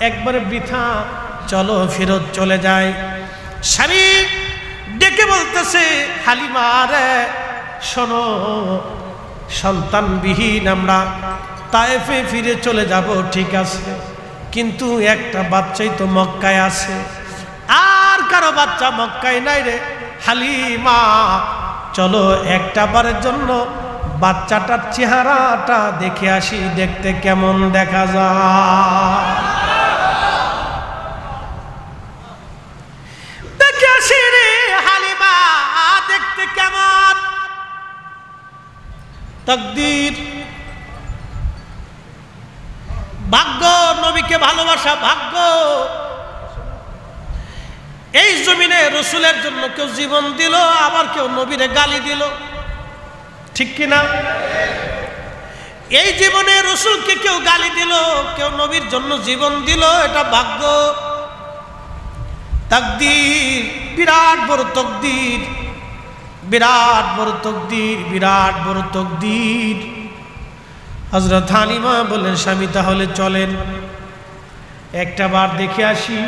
একবারে বৃথা চলো ফেরত চলে যাই। স্বামী ডেকে বলতেছে, হালিমা রে শোনো, সন্তানবিহীন আমরা তায়েফে ফিরে চলে যাব, ঠিক আছে, কিন্তু একটা বাচ্চাই তো মক্কায় আছে, আর কারো বাচ্চা মক্কায় নাই রে হালিমা, চলো একটা বারের জন্য বাচ্চাটার চেহারাটা দেখে আসি, দেখতে কেমন দেখা যায়, দেখে আসি রে হালিমা, দেখতে কেমন। তাকদীর, ভাগ্য, নবীকে ভালোবাসা ভাগ্য। এই জমিনে রসুলের জন্য কেউ জীবন দিল, আবার কেউ নবীরে গালি দিল, ঠিক কিনা? এই জীবনে রসুলকে কেউ গালি দিল, কেউ নবীর জন্য জীবন দিল, এটা ভাগ্য। তাকদীর, বিরাট বড় তাকদীর, বিরাট বড় তাকদীর, বিরাট বড় তাকদীর। হযরত হালিমা বললেন, স্বামী তাহলে চলেন একটা বার দেখে আসি।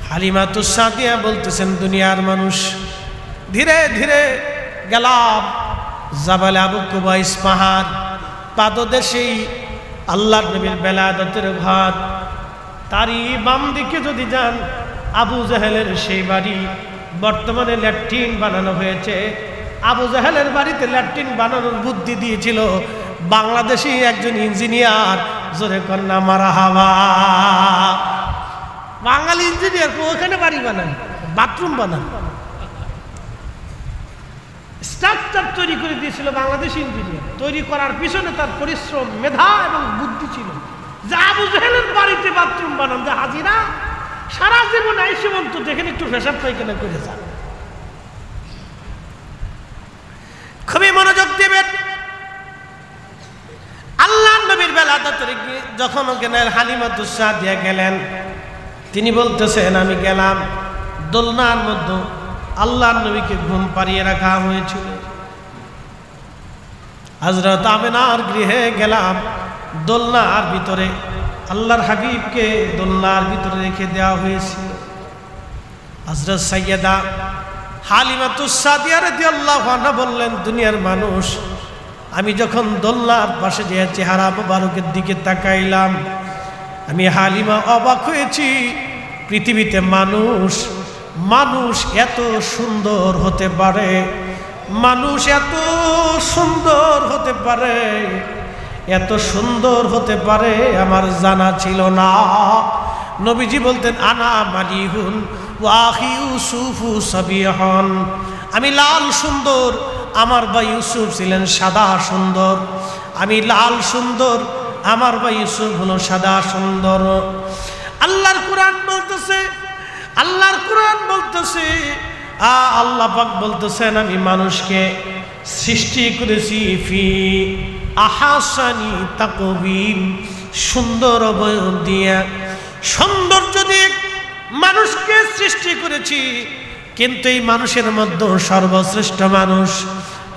হালিমাতুস সাদিয়া বলতেছেন, দুনিয়ার মানুষ, ধীরে ধীরে গেলাম জাবালে আবু কুবাইস পাহাড়, পাদদেশেই আল্লাহর নবীর বেলায়েতের ঘর, তারই বাম দিকে যদি যান আবু জাহেলের সেই বাড়ি, বর্তমানে ল্যাট্রিন বানানো হয়েছে। আবু জাহেলের বাড়িতে ল্যাট্রিন বানানোর বুদ্ধি দিয়েছিল বাংলাদেশি একজন ইঞ্জিনিয়ার, জোরে কন্যা মারহাবা। বাঙালি ইঞ্জিনিয়ার ওখানে বাড়ি বানান, বাথরুম বানান, স্ট্রাকচার তৈরি করে দিয়েছিল বাংলাদেশি ইঞ্জিনিয়ার। তৈরি করার পিছনে তার পরিশ্রম, মেধা এবং বুদ্ধি ছিল। যে আবু জাহেলের বাড়িতে বাথরুম বানান, যে হাজিরা সারা জীবন আইসে বলতো যেখানে একটু পেশাব পায়খানা করে যান। খুবই মনোযোগ দেবেন। আল্লাহর নবীর বেলায়েতের যখন ওখানে হালিমাতুস সাদিয়া গেলেন, তিনি বলতেছেন, আমি গেলাম দোলনার মধ্যে, আল্লাহর নবীকে ঘুম পাড়িয়ে রাখা হয়েছিল। হযরত আমিনার গৃহে গেলাম, দোলনার ভিতরে আল্লাহর হাবিবকে দোলনার ভিতরে রেখে দেওয়া হয়েছিল। হযরত সাইয়্যেদা হালিমাতুস সাদিয়া রাদিয়াল্লাহু আনহা বললেন, দুনিয়ার মানুষ, আমি যখন দোলনার পাশে যে চেহারা মুবারকের দিকে তাকাইলাম, আমি হালিমা অবাক হয়েছি। পৃথিবীতে মানুষ মানুষ এত সুন্দর হতে পারে, মানুষ এত সুন্দর হতে পারে, এত সুন্দর হতে পারে আমার জানা ছিল না। নবীজি বলতেন, আনা মালিহুন ওয়া আখি ইউসুফু সাবিহান, আমি লাল সুন্দর, আমার ভাই ইউসুফ ছিলেন সাদা সুন্দর। আমি লাল সুন্দর, আমার ভাই ইউসুফ হলো সাদা সুন্দর। আল্লাহর কোরআন বলতেছে, আল্লাহর কোরআন বলতেছে, আল্লাহ পাক বলতেছেন, আমি মানুষকে সৃষ্টি করেছি ফি আহসানি তাকওয়িম, সুন্দর অবয়ব দিয়ে, সৌন্দর্য দিয়ে মানুষকে সৃষ্টি করেছি। কিন্তু এই মানুষের মধ্যে সর্বশ্রেষ্ঠ মানুষ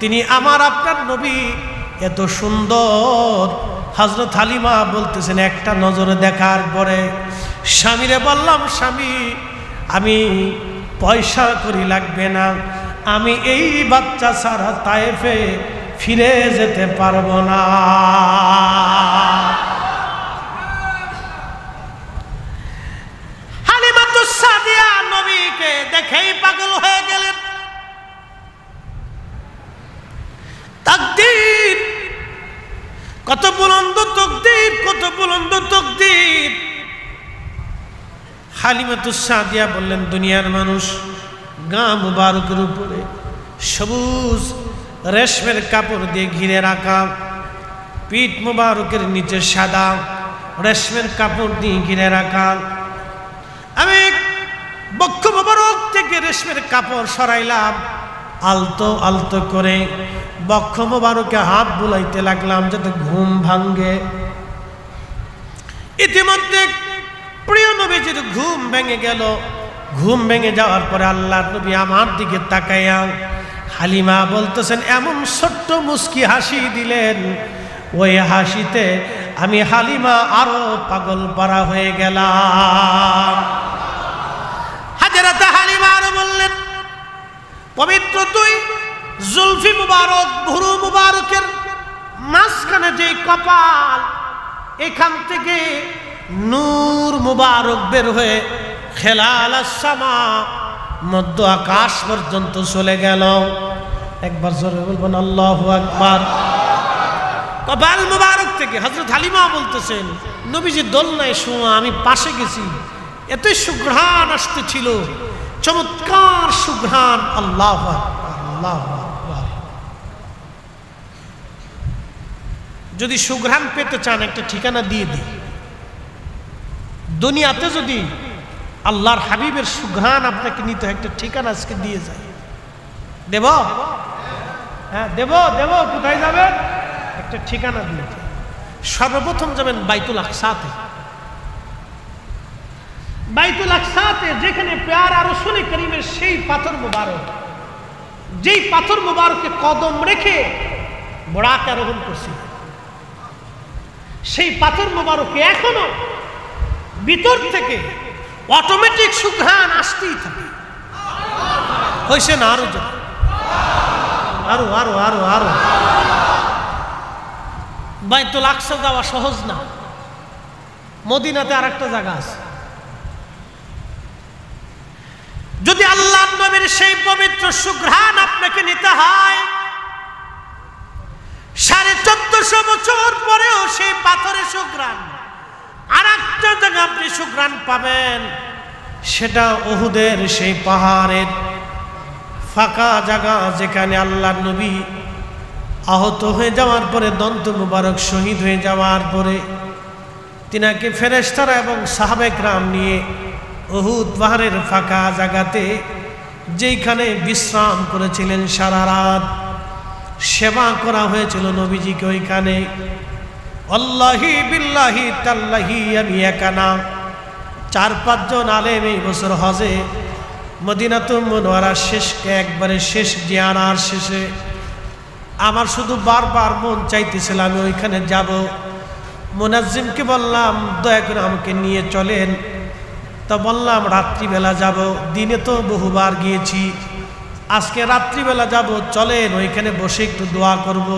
তিনি আমার আপনার নবী, এত সুন্দর। হযরত হালিমা বলতেছেন, একটা নজরে দেখার পরে স্বামীরে বললাম, স্বামী আমি পয়সা করি লাগবে না, আমি এই বাচ্চা ছাড়া তায়েফে ফিরে যেতে পারবো না। হালিমাতুস সাদিয়া নবীকে দেখেই পাগল হয়ে গেলেন। তাকদীর, কত বুলন্দ তাকদীর, কত বুলন্দ তাকদীর। হালিমাতুস সাদিয়া বললেন, দুনিয়ার মানুষ, গা মুবারকের উপরে সবুজ রেশমের কাপড় দিয়ে ঘিরে রাখা, পিঠ মুবারকের নিচে সাদা রেশমের কাপড় দিয়ে ঘিরে রাখা। আমি বক্ষ মুবারক থেকে রেশমের কাপড় সরাইলাম, আলতো আলতো করে বক্ষ মুবারকে হাত বুলাইতে লাগলাম যাতে ঘুম ভাঙ্গে। ইতিমধ্যে প্রিয় নবীজির ঘুম ভেঙে গেল। ঘুম ভেঙে যাওয়ার পরে আল্লাহর নবী আমার দিকে তাকাইয়া হালিমা বলতেছেন, এমন ছোট্ট মুস্কি হাসি দিলেন, ওই হাসিতে আমি হালিমা আরো পাগল পারা হয়ে গেলাম। পবিত্র দুই জুলফি মুবারক, ভুরু মুবারকের মাঝখানে যে কপাল, এখান থেকে নূর মুবারক বের হয়ে খেলাল সামা, মধ্য আকাশ পর্যন্ত চলে গেল। একবার জোরে বলবেন আল্লাহু আকবার। কপাল মুবারক থেকে হযরত হালিমা বলতেছেন, নবীজি দোলনায় শোয়া, আমি পাশে গেছি, এত সুঘ্রাণ আসতেছিল, চমৎকার সুঘ্রাণ। আল্লাহু আকবার, আল্লাহু আকবার। যদি সুঘ্রাণ পেতে চান একটা ঠিকানা দিয়ে দিই। দুনিয়াতে যদি আল্লাহর হাবিবের সুঘ্রাণ আপনাকে নিতে একটা ঠিকানা আজকে দিয়ে যায়, দেব? হ্যাঁ দেব, দেব। কোথায় যাবেন? একটা ঠিকানা দিয়ে। সর্বপ্রথম যাবেন বাইতুল আকসাতে। বাইতুল আকসাতে যেখানে পেয়ারা রাসূল করিমের সেই পাথর মুবারক, যেই পাথর মুবারকে কদম রেখে বোরাক আরোহণ করছিল, সেই পাথর মুবারকে এখনো ভিতর থেকে অটোমেটিক সুঘ্রাণ আসতেই থাকে। হয়েছে না? আরো আরো আরো আরো আরো। বাইতুল আকসা যাওয়া সহজ না। মদিনাতে আর একটা জায়গা আছে। যদি আল্লাহর নবীর সেই পবিত্র সুঘ্রাণ আপনাকে নিতে হয়, 1450 বছর পরেও সেই পাথরের সুঘ্রাণ, আর একটা জায়গা আপনি সুঘ্রাণ পাবেন, সেটা উহুদের সেই পাহাড়ের ফাঁকা জায়গা, যেখানে আল্লাহর নবী আহত হয়ে যাওয়ার পরে, দন্ত মুবারক শহীদ হয়ে যাওয়ার পরে, তিনাকে ফেরেশতারা এবং সাহাবে کرام নিয়ে উহুদ পাহাড়ের ফাঁকা জায়গাতে, যেখানে বিশ্রাম করেছিলেন সারা রাত, সেবা করা হয়েছিল নবীজিকে ওইখানে। আল্লাহি বিল্লাহি তাল্লাহি, আমি একা না, 4-5 জন আলেম এই বছর হজে মদিনাতুল মুনাওয়ারার একবারে শেষ জিয়ারার শেষে আমার শুধু বারবার মন চাইতেছিল আমি ওইখানে যাব। মুনাজ্জিমকে বললাম, দয়া করে আমাকে নিয়ে চলেন। তো বললাম রাত্রিবেলা যাব, দিনে তো বহুবার গিয়েছি, আজকে রাত্রিবেলা যাব, চলেন ওইখানে বসে একটু দোয়া করব।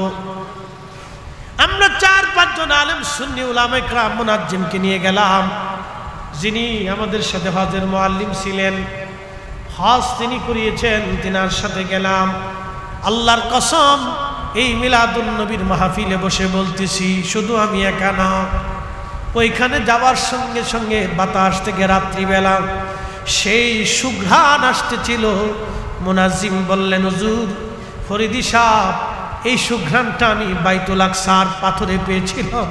আমরা 4-5 জন আলেম সুন্নি উলামায়ে কেরাম মুনাজ্জিমকে নিয়ে গেলাম, যিনি আমাদের সাথে হজের মুআল্লিম ছিলেন, হজ তিনি করিয়েছেন, তিনার সাথে গেলাম। আল্লাহর কসম, এই মিলাদুন নবীর মাহফিলে বসে বলতেছি, শুধু আমি একা না, ওইখানে যাওয়ার সঙ্গে সঙ্গে বাতাস থেকে রাত্রিবেলা সেই সুঘ্রাণ আসতেছিল। মুনাজ্জিম বললেন, হুজুর ফরিদি সাহেব, এই সুঘ্রাণটা আমি বাইতুল আকসার পাথরে পেয়েছিলাম,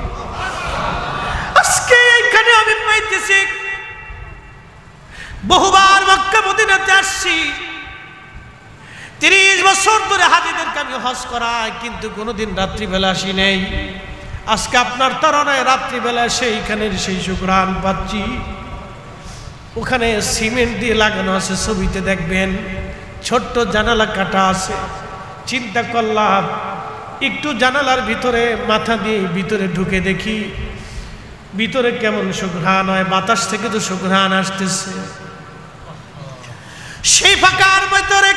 আজকে এইখানে আমি পাইতেছি। বহুবার মক্কা মদিনাতে আসছি, 30 বছর ধরে হাজিদেরকে আমি হজ করাই, কিন্তু কোনোদিন রাত্রিবেলা আসি নেই। আজকে আপনার তাড়নায় রাত্রিবেলা সেইখানের সেই সুঘ্রাণ পাচ্ছি। ওখানে সিমেন্ট দিয়ে লাগানো আছে, ছবিতে দেখবেন, ছোট্ট জানালা কাটা আছে। চিন্তা করলাম একটু জানালার ভিতরে মাথা দিয়ে ভিতরে ঢুকে দেখি ভিতরে কেমন সুঘ্রাণ হয়, বাতাস থেকে তো সুঘ্রাণ আসতেছে। সেই ফাঁকার ভিতরে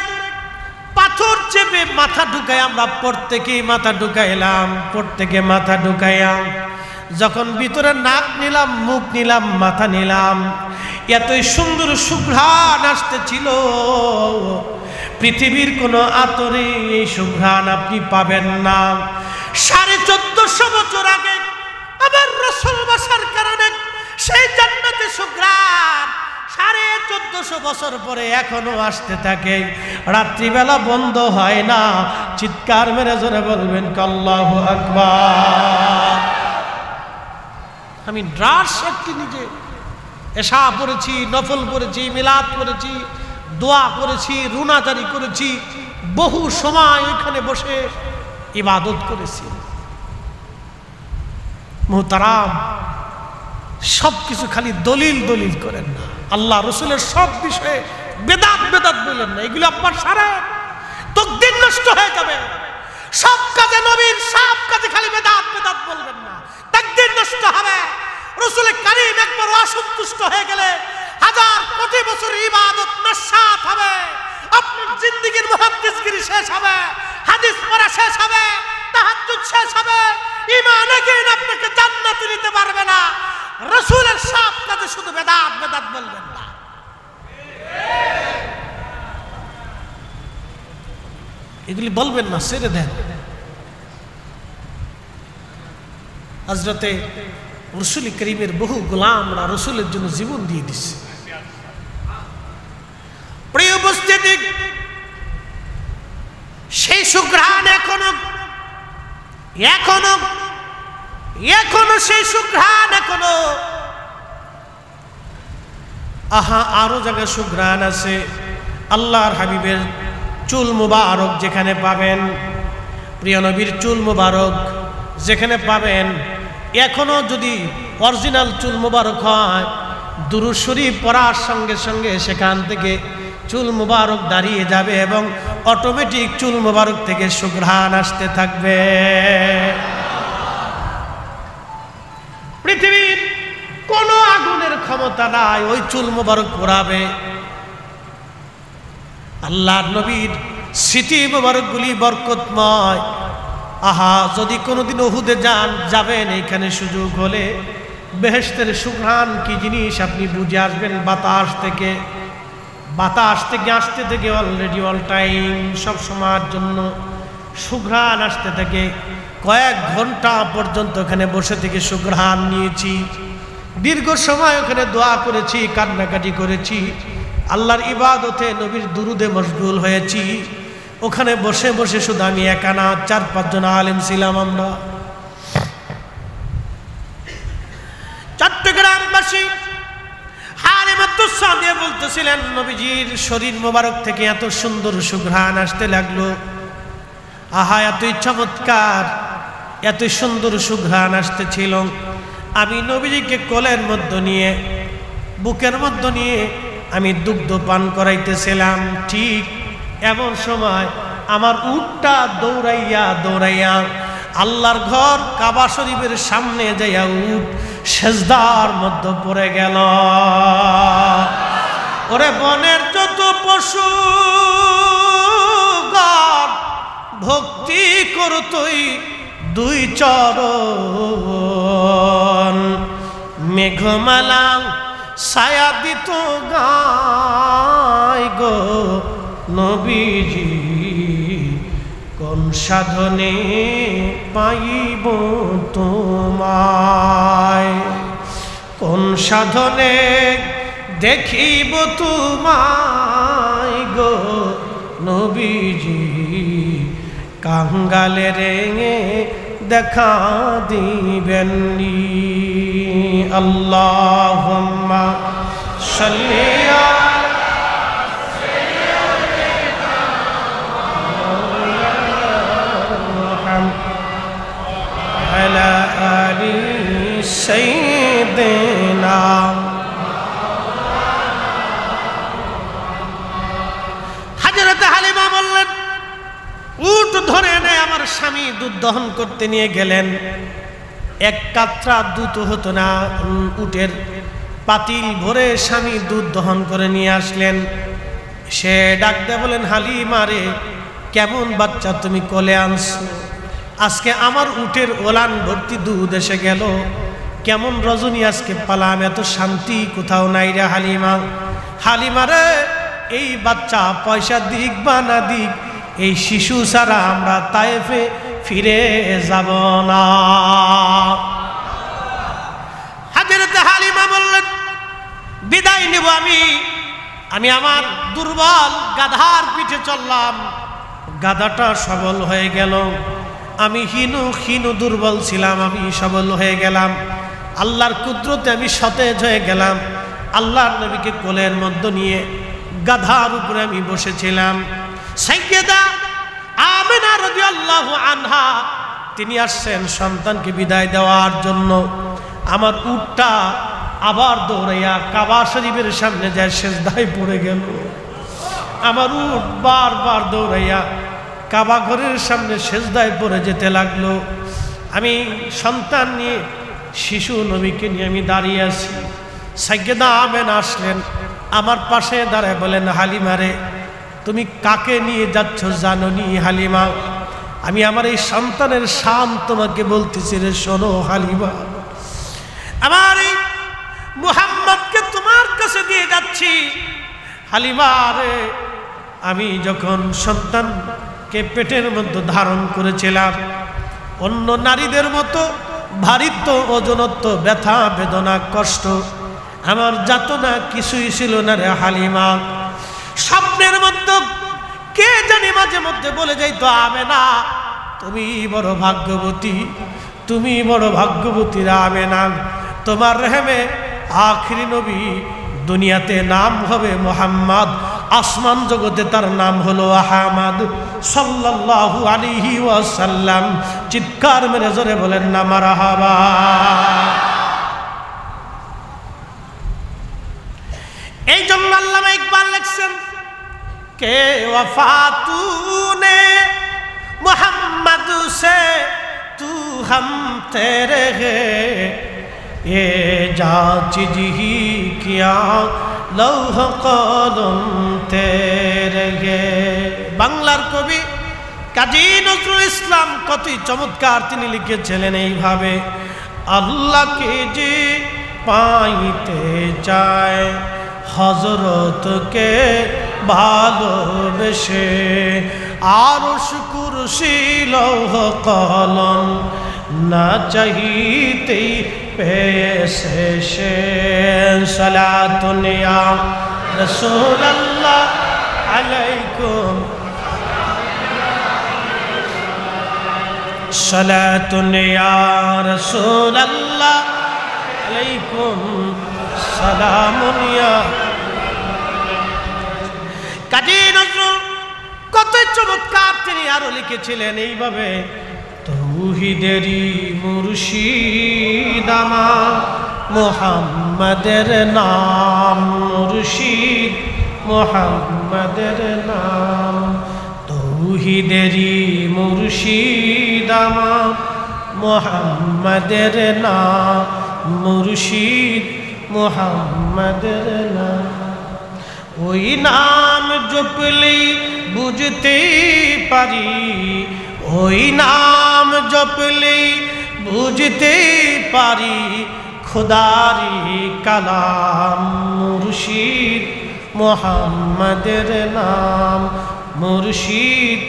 পাথর চেপে মাথা ঢুকাই, আমরা প্রত্যেকেই মাথা ঢুকাইলাম, প্রত্যেকে মাথা ঢুকাইয়া যখন ভিতরে নাক নিলাম, মুখ নিলাম, মাথা নিলাম, এতই সুন্দর সুঘ্রাণ আসতেছিল, পৃথিবীর কোনো আতরে এই সুঘ্রাণ আপনি পাবেন না। 1450 বছর আগে আমার রাসূল বাসার কারণে সেই জান্নাতে সুঘ্রাণ 1450 বছর পরে এখনো আসতে থাকে, রাত্রিবেলা বন্ধ হয় না। চিৎকার মেরে জোরে বলবেন আল্লাহু আকবার। আমি ড্রাস একটি নিজে এশা পড়েছি, নফল পড়েছি, মিলাদ পড়েছি, দোয়া করেছি, রুনাজারি করেছি, বহু সময় ওইখানে বসে ইবাদত করেছি। মুহতারাম, সবকিছু খালি দলিল দলিল করেন না, আল্লাহ রসুলের সব বিষয়ে বেদাত বেদাত বললেন না, এগুলো আপনার সারা তকদির নষ্ট হয়ে যাবে। সব কাজে নবীর, সব কাজে খালি বেদাত বেদাত বলবেন না, তকদির নষ্ট হবে। রসুল কারীম একবার অসন্তুষ্ট হয়ে গেলে 1000 কোটি বছর ইবাদত নস্যাৎ হবে। আপনার জিন্দেগীর মুহাদ্দিসগিরি শেষ হবে, হাদিস পড়া শেষ হবে, তাহাজ্জুদ শেষ হবে, ঈমান একিন আপনাকে জান্নাতে নিতে পারবে না। রাসূলের সব কাজে শুধু বেদাত বেদাত বলবেন না। এগুলি বলবেন না, ছেড়ে দেন। হযরতে রাসূল করিমের বহু গোলামরা রাসূলের জন্য জীবন দিয়ে দিচ্ছে। প্রিয় উপস্থিতি, সেই সুঘ্রাণ এখনো সেই সুঘ্রাণ এখনো আরো জায়গায় সুঘ্রাণ আছে। আল্লাহর হাবিবের চুল মুবারক যেখানে পাবেন, প্রিয় নবীর চুল মুবারক যেখানে পাবেন, এখনো যদি অরিজিনাল চুল মুবারক হয়, দুরূদ শরীফ পড়ার সঙ্গে সঙ্গে সেখান থেকে চুল মুবারক দাঁড়িয়ে যাবে এবং অটোমেটিক চুল মুবারক থেকে সুঘ্রাণ আসতে থাকবে। পৃথিবীর কোন আগুনের ক্ষমতা নাই ওই চুল মুবারক পোড়াবে। আল্লাহর নবীর স্মৃতি মুবারকগুলি বরকতময়। যদি কোনোদিন উহুদে যাবেন, এখানে সুযোগ হলে বেহেশতের সুঘ্রাণ কি জিনিস আপনি বুঝে আসবেন। বাতাস থেকে আসতে থেকে অলরেডি অল টাইম, সব সময়ের জন্য সুঘ্রাণ আসতে থাকে। কয়েক ঘন্টা পর্যন্ত ওখানে বসে থেকে সুঘ্রাণ নিয়েছি। দীর্ঘ সময় ওখানে দোয়া করেছি, কান্নাকাটি করেছি, আল্লাহর ইবাদতে নবীর দুরুদে মশগুল হয়েছি। ওখানে বসে বসে শুধু আমি একা না, 4-5 জন আলেম ছিলাম আমরা। চট্টগ্রামবাসী হালিমাতুস সাদিয়া বলতেছিলেন, নবীজির শরীর মোবারক থেকে এত সুন্দর সুঘ্রাণ আসতে লাগলো। এতই চমৎকার, এত সুন্দর সুঘ্রাণ আসতেছিল। আমি নবীজিকে কোলের মধ্যে নিয়ে, বুকের মধ্যে নিয়ে আমি দুগ্ধ পান করাইতেছিলাম। ঠিক এমন সময় আমার উটটা দৌড়াইয়া আল্লাহর ঘর কাবা শরীফের সামনে যাইয়া উট সেজদার মধ্যে পড়ে গেল। ওরে বনের যত পশু ভক্তি করতই 2 চরণ, মেঘমালা ছায়া দিত গায় গো নবীজি, কোন সাধনে পাইব তোমায়, কোন সাধনে দেখিব তোমায় গো নবীজি, কাঙ্গালে রেঙে দেখা দিবেননি। আল্লাহুম্মা সাল্লি আলা আলি সাইয়্যিদিনা। হযরত হালিমা বললেন, উট ধরে এনে আমার স্বামী দুধ দহন করতে নিয়ে গেলেন। এক কাতরা দুধ হতো না, উটের পাতিল ভরে স্বামী দুধ দহন করে নিয়ে আসলেন। সে ডাক দিয়ে বলেন, হালিমা রে, কেমন বাচ্চা তুমি কোলে আনছো, আজকে আমার উটের ওলান ভর্তি দুধ এসে গেল, কেমন রজনী আজকে পালাম, এত শান্তি কোথাও নাই রে হালিমা। হালিমা রে, এই বাচ্চা পয়সা দিক বা না দিক, এই শিশু ছাড়া আমরা তায়েফে ফিরে যাব না। হযরত হালিমা বললেন, বিদায় নেব আমি আমার দুর্বল গাধার পিঠে চললাম, গাধাটা সবল হয়ে গেল, আমি হীন দুর্বল ছিলাম, আমি সবল হয়ে গেলাম, আল্লাহর কুদরতে আমি সতেজ হয়ে গেলাম। আল্লাহর নবীকে কোলের মধ্যে নিয়ে গাধার উপরে আমি বসেছিলাম। সাইয়্যিদা আমিনা রাদিয়াল্লাহু আনহা তিনি আসছেন সন্তানকে বিদায় দেওয়ার জন্য। আমার উটটা আবার দৌড়াইয়া কাবা শরীফের সামনে যায় সেজদায় পড়ে গেল। আমার উট বারবার দৌড়াইয়া কাবা ঘরের সামনে সেজদায় পড়ে যেতে লাগলো। আমি সন্তান নিয়ে, শিশু নবীকে নিয়ে আমি দাঁড়িয়ে আছি। সাইয়্যিদা আমিনা আসলেন, আমার পাশে দাঁড়ায় বলেন, হালিমা রে, তুমি কাকে নিয়ে যাচ্ছ জানো নি হালিমা? আমি আমার এই সন্তানের শান তোমাকে বলতেছি রে, শোনো হালিমা, আমার এই মুহাম্মদকে তোমার কাছে দিয়ে যাচ্ছি। হালিমা রে, আমি যখন সন্তানকে পেটের মধ্যে ধারণ করেছিলাম, অন্য নারীদের মতো ভারিত্ব, ওজনত্ব, ব্যথা, বেদনা, কষ্ট, আমার যাতনা কিছুই ছিল না রে হালিমা। স্বপ্নের মধ্যে কে জানি মাঝে মধ্যে বলে যাইতো, আমেনা তুমি বড় ভাগ্যবতী, তুমি বড় ভাগ্যবতী রে আমেনা, তোমার রেহেমে আখিরি নবী দুনিয়াতে নাম হবে মুহাম্মদ, আসমান জগতে তার নাম হলো আহমদ সাল্লাল্লাহু আলাইহি ওয়াসাল্লাম। চিৎকার মেরে জোরে বলেন না মারহাবা। এই জন্য আল্লামা ইকবাল লিখছেন, কে ওয়াফা তূনে মুহাম্মদ সে তু হম তেরে হে, এ যা চিজ হি কিয়া লৌহ কলম তেরে হে। বাংলার কবি কাজী নজরুল ইসলাম কতই চমৎকার তিনি লিখেছিলেন এইভাবে, আল্লাহকে যে পাইতে চায় হযরতকে ভালোবেসে, আরশ কুরসি লৌহ কলম না চাহিতেই পেয়েছে সে। সালাতুন ইয়া রাসূলুল্লাহ আলাইকুম, সালাতুন ইয়া রাসূলুল্লাহ আলাইকুম সালামুন ইয়া। কাজী নজরুল কত চমৎকার তিনি আরো লিখেছিলেন এইভাবে, তৌহিদেরই মুর্শিদ আমার মুহাম্মাদের নাম, মুর্শিদ মুহাম্মাদের নাম, তৌহিদেরই মুর্শিদ আমার মুহাম্মাদের নাম, মুর্শিদ মুহাম্মাদের নাম। ওই নাম জপলেই বুঝতে পারি, ওই নাম জপলেই বুঝতে পারি খোদারি কালাম, মুর্শিদ মুহাম্মাদের নাম, মুর্শিদ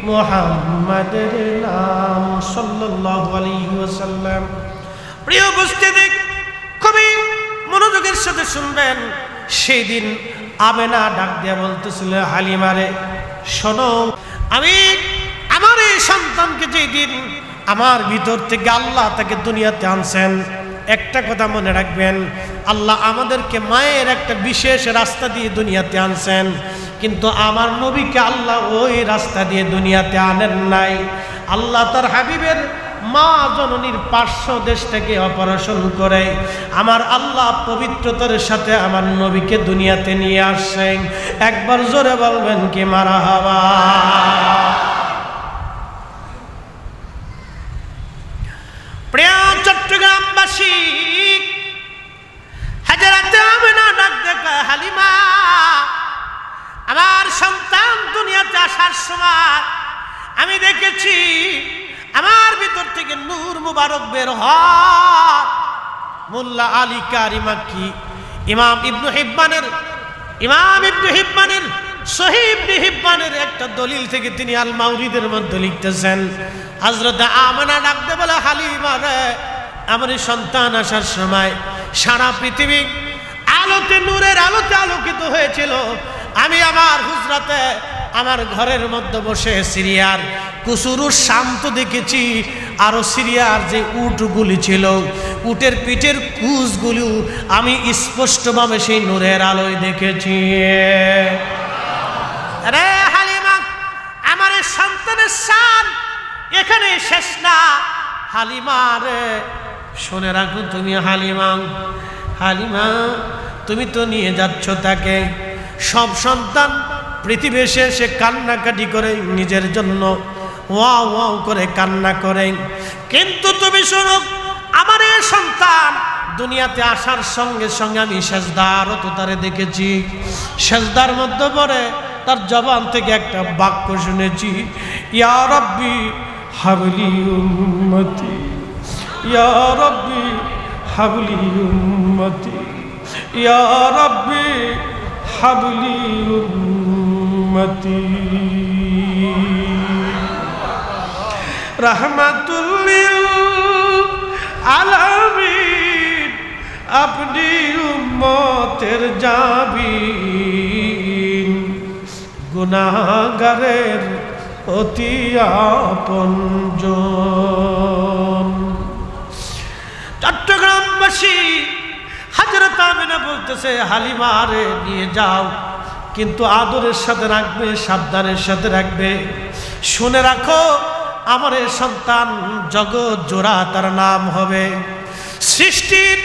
মুহাম্মাদের নাম সাল্লাল্লাহু আলাইহি ওয়াসাল্লাম। প্রিয় উপস্থিতি, খুবই মনোযোগের সাথে শুনবেন। সেই দিন আমেনা ডাক দিয়া বলতেছিল, হালিমারে শোনো, আমি আমার এই সন্তানকে যেই দিন আমার ভিতর থেকে আল্লাহ তাকে দুনিয়াতে আনছেন, একটা কথা মনে রাখবেন, আল্লাহ আমাদেরকে মায়ের একটা বিশেষ রাস্তা দিয়ে দুনিয়াতে আনছেন, কিন্তু আমার নবীকে আল্লাহ ওই রাস্তা দিয়ে দুনিয়াতে আনেন নাই। আল্লাহ তার হাবিবের মা জননীর পার্শ্ব দেশ থেকে অপারেশন করে আমার আল্লাহ পবিত্রতার সাথে আমার নবীকে দুনিয়াতে নিয়ে আসছেন। একবার জোরে বলবেন কি মারহাবা। প্রিয় চট্টগ্রামবাসী, হাজরাতে আমেনা ডাক দেখা, হালিমা আমার সন্তান দুনিয়াতে আসার সময় আমি দেখেছি আমার ভিতর থেকে নূর মুবারক বের হয়। মোল্লা আলী কারি মাক্কি ইমাম ইবনে হিব্বানের সহিহ ইবনে হিব্বানের একটা দলিল থেকে তিনি আল মাউরিদের মধ্যে লিখতেছেন, হযরত আমেনা ডাকতে বলে, হালিমা রে, আমার সন্তান আসার সময় সারা পৃথিবী আলোতে, নূরের আলোতে আলোকিত হয়েছিল। আমি আমার হুজরাতে আমার ঘরের মধ্যে বসে সিরিয়ার কুসুরুর শান্ত দেখেছি, আরো সিরিয়ার যে উটগুলি ছিল, উটের পিঠের কুচগুলো আমি স্পষ্টভাবে সেই নূরের আলোয় দেখেছি। রে হালিমা, আমার সন্তানের শান এখানে শেষ না। হালিমা রে, শুনে রাখো তুমি হালিমা, হালিমা তুমি তো নিয়ে যাচ্ছ তাকে। সব সন্তান পৃথিবী সে কান্নাকাটি করে নিজের জন্য ওয়াও ওয়াও করে কান্না করে, কিন্তু তুমি শোনো, আমার এই সন্তান দুনিয়াতে আসার সঙ্গে সঙ্গে আমি সেজদারত তারে দেখেছি। সেজদার মধ্যে পড়ে তার জবান থেকে একটা বাক্য শুনেছি, ইয়া রাব্বি হাবলি উম্মতি, ইয়া রাব্বি হাবলি উম্মতি, ইয়া রাব্বি হাবলি উম্মতি। রাহমাতুল লিল আলামিন, আপনি উম্মতের জাবিন, গুনাহগারের অতি আপনজন। চট্টগ্রামবাসী হযরত আমিনা বলতেছে, হালিমারে নিয়ে যাও, কিন্তু আদরের সাথে রাখবে, সাবধানের সাথে রাখবে। শুনে রাখো, আমার এই সন্তান জগৎ জোড়া তার নাম হবে। সৃষ্টির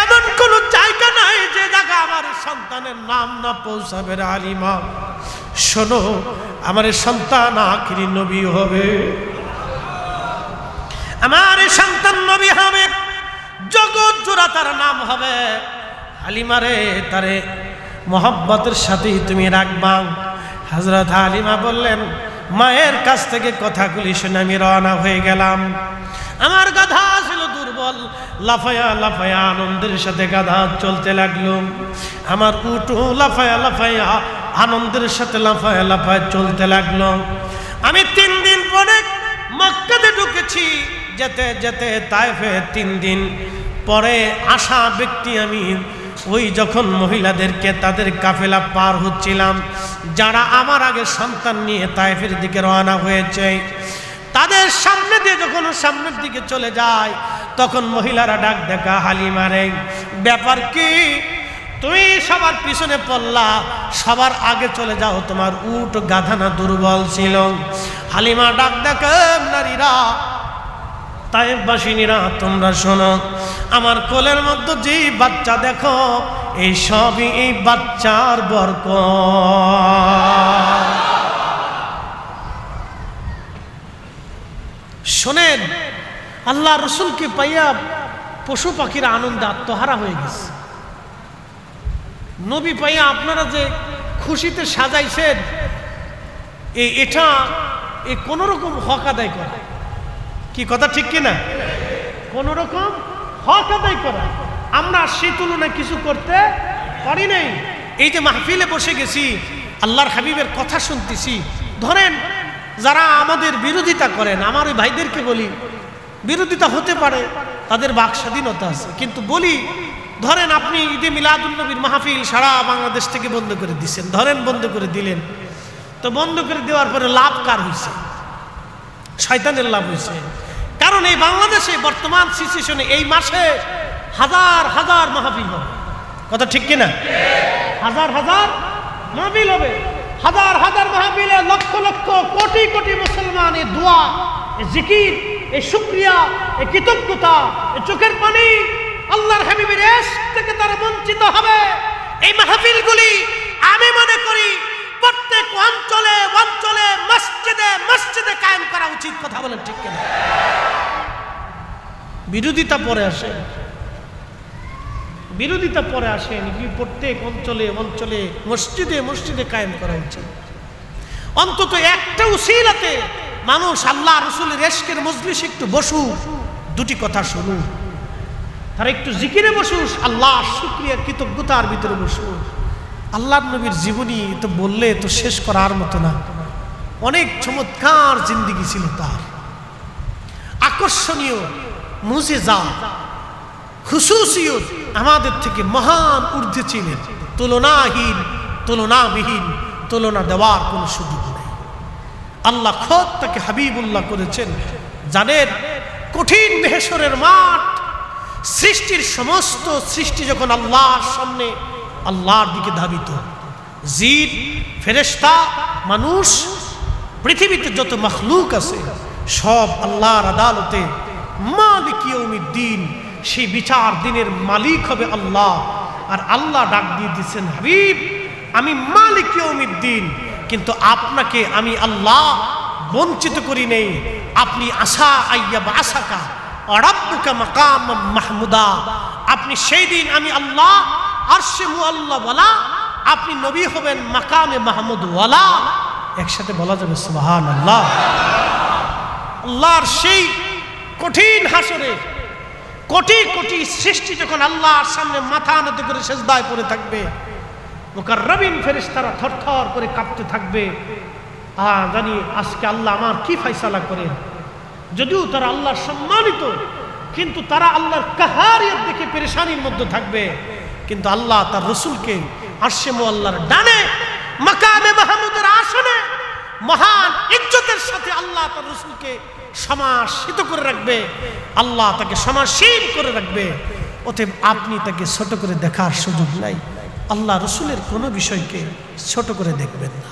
এমন কোন জায়গা নাই যে জায়গা আমার সন্তানের নাম না পৌঁছাবে। হালিমা শোনো, আমার সন্তান আখিরি নবী হবে, আমার সন্তান নবী হবে, জগৎ জোড়া তার নাম হবে। হালিমারে তারে মোহাব্বতের সাথেই তুমি রাখবা। হযরত হালিমা বললেন, মায়ের কাছ থেকে কথাগুলি শুনে আমি রওনা হয়ে গেলাম। আমার গাধা ছিল দুর্বল, লাফায়া লাফায়া আনন্দের সাথে গাধা চলতে লাগলো। আমার উটও লাফায়া লাফায়া আনন্দের সাথে লাফায়া লাফায়া চলতে লাগলো। আমি 3 দিন পরে মক্কাতে ঢুকেছি, যেতে যেতে তায়েফে 3 দিন পরে আসা ব্যক্তি আমি। ওই যখন মহিলাদেরকে তাদের কাফেলা পার হচ্ছিলাম, যারা আমার আগে সন্তান নিয়ে তায়েফের দিকে রওনা হয়েছে, তাদের সামনে দিয়ে যখন সামনের দিকে চলে যায়, তখন মহিলারা ডাক দেখা, হালিমারে ব্যাপার কি, তুমি সবার পিছনে পড়লা, সবার আগে চলে যাও, তোমার উট গাধানা দুর্বল ছিল। হালিমা ডাক দেখা, নারীরা, তায়েফবাসিনীরা, তোমরা শোনো, আমার কোলের মধ্যে যে বাচ্চা দেখো, এই সবই এই বাচ্চার বরকত। শোনেন, আল্লাহ রসুলকে পাইয়া পশু পাখিরা আনন্দে আত্মহারা হয়ে গেছে। নবী পাইয়া আপনারা যে খুশিতে সাজাইছেন, এটা কোন রকম হক আদায় করা, কি কথা ঠিক কিনা? কোন রকম হক আদায় করা, আমরা সেই তুলনায় কিছু করতে পারি নাই। এই যে মাহফিলে বসে গেছি, আল্লাহর হাবিবের কথা শুনতেছি, ধরেন যারা আমাদের বিরোধিতা করেন, আমার ওই ভাইদেরকে বলি, বিরোধিতা হতে পারে, তাদের বাক স্বাধীনতা আছে, কিন্তু বলি, ধরেন আপনি ঈদে মিলাদুন্নবীর মাহফিল সারা বাংলাদেশ থেকে বন্ধ করে দিচ্ছেন, ধরেন বন্ধ করে দিলেন, তো বন্ধ করে দেওয়ার পরে লাভ কার হয়েছে? শয়তানের লাভ হয়েছে। কারণ এই বাংলাদেশে বর্তমান সিচুয়েশনে এই মাসে হাজার হাজার মাহফিল হবে, কথা ঠিক কিনা? হাজার হাজার মাহফিল হবে, হাজার হাজার মাহফিলে লক্ষ লক্ষ কোটি কোটি মুসলমান এই দোয়া, এই জিকির, এই শুকরিয়া, এই কৃতজ্ঞতা, এই চোখের পানি, আল্লাহর হাবিবের ইশক থেকে তারা বঞ্চিত হবে। এই মাহফিলগুলি আমি মনে করি প্রত্যেক অঞ্চলে অঞ্চলে মসজিদে মসজিদে কায়েম করা উচিত, কথা বলেন ঠিক কিনা? বিরোধিতা পরে আসে, বিরোধিতা পরে আসেন, প্রত্যেক অঞ্চলে অঞ্চলে মসজিদে মসজিদে কায়েম করা উচিত। অন্তত একটা উসিলাতে মানুষ আল্লাহ রসুলের ইশকের মজলিসে একটু বসুক, দুটি কথা শুনুক, তারা একটু জিকিরে বসুক, আল্লাহ শুকরিয়া কৃতজ্ঞতার ভিতরে বসুক। আল্লাহর নবীর জীবনী তো বললে তো শেষ করার মতো না, অনেক চমৎকার জিন্দেগি ছিল তার, আকর্ষণীয় মুজিজা, খুশুসিয়ত আমাদের থেকে মহান ঊর্ধ্বে ছিলেন, তুলনাহীন, তুলনাবিহীন, তুলনা দেওয়ার কোনো সুযোগ নেই। আল্লাহ খোদ তাকে হাবিবুল্লাহ করেছেন। জানেন, কঠিন মেহশরের মাঠ, সৃষ্টির সমস্ত সৃষ্টি যখন আল্লাহর সামনে আল্লাহর দিকে ধাবিত, জিন, ফেরেশতা, মানুষ, পৃথিবীতে যত মখলুক আছে সব আল্লাহর আদালতে মালিক ইয়াউমিদ্দিন, সেই বিচার দিনের মালিক হবে আল্লাহ। আর আল্লাহ ডাক দিয়ে দিচ্ছেন, হাবিব আমি মালিক ইয়াউমিদ্দিন, কিন্তু আপনাকে আমি আল্লাহ বঞ্চিত করি নেই। আপনি আশা আইয়া বা আশাকা রাব্বুকা মাকাম মাহমুদা, আপনি সেই দিন আমি আল্লাহ আরশে মুআল্লা ওয়ালা আপনি নবী হবেন মাকামে মাহমুদ ওয়ালা, একসাথে বলা যাবে সুবহানাল্লাহ। আল্লাহর সেই কঠিন হাসরে কোটি কোটি সৃষ্টি যখন আল্লাহর সামনে মাথা নত করে সিজদায় পড়ে থাকবে, মুকাররবিন ফেরেশতারা থরথর করে কাঁপতে থাকবে, জানি আজকে আল্লাহ আমার কি ফয়সালা করেন। যদিও তারা আল্লাহর সম্মানিত, কিন্তু তারা আল্লাহর কাহারিয়ত দেখে পেরেশানির মধ্যে থাকবে। কিন্তু আল্লাহ তার রসুলকে আরশে মুআল্লার ডানে মাকামে মাহমুদের আসনে মহান ইজ্জতের সাথে আল্লাহ তার রসুলকে সমাসীত করে রাখবে, আল্লাহ তাকে সমাসীন করে রাখবে। অতএব আপনি তাকে ছোট করে দেখার সুযোগ নাই। আল্লাহ রসুলের কোনো বিষয়কে ছোট করে দেখবেন না,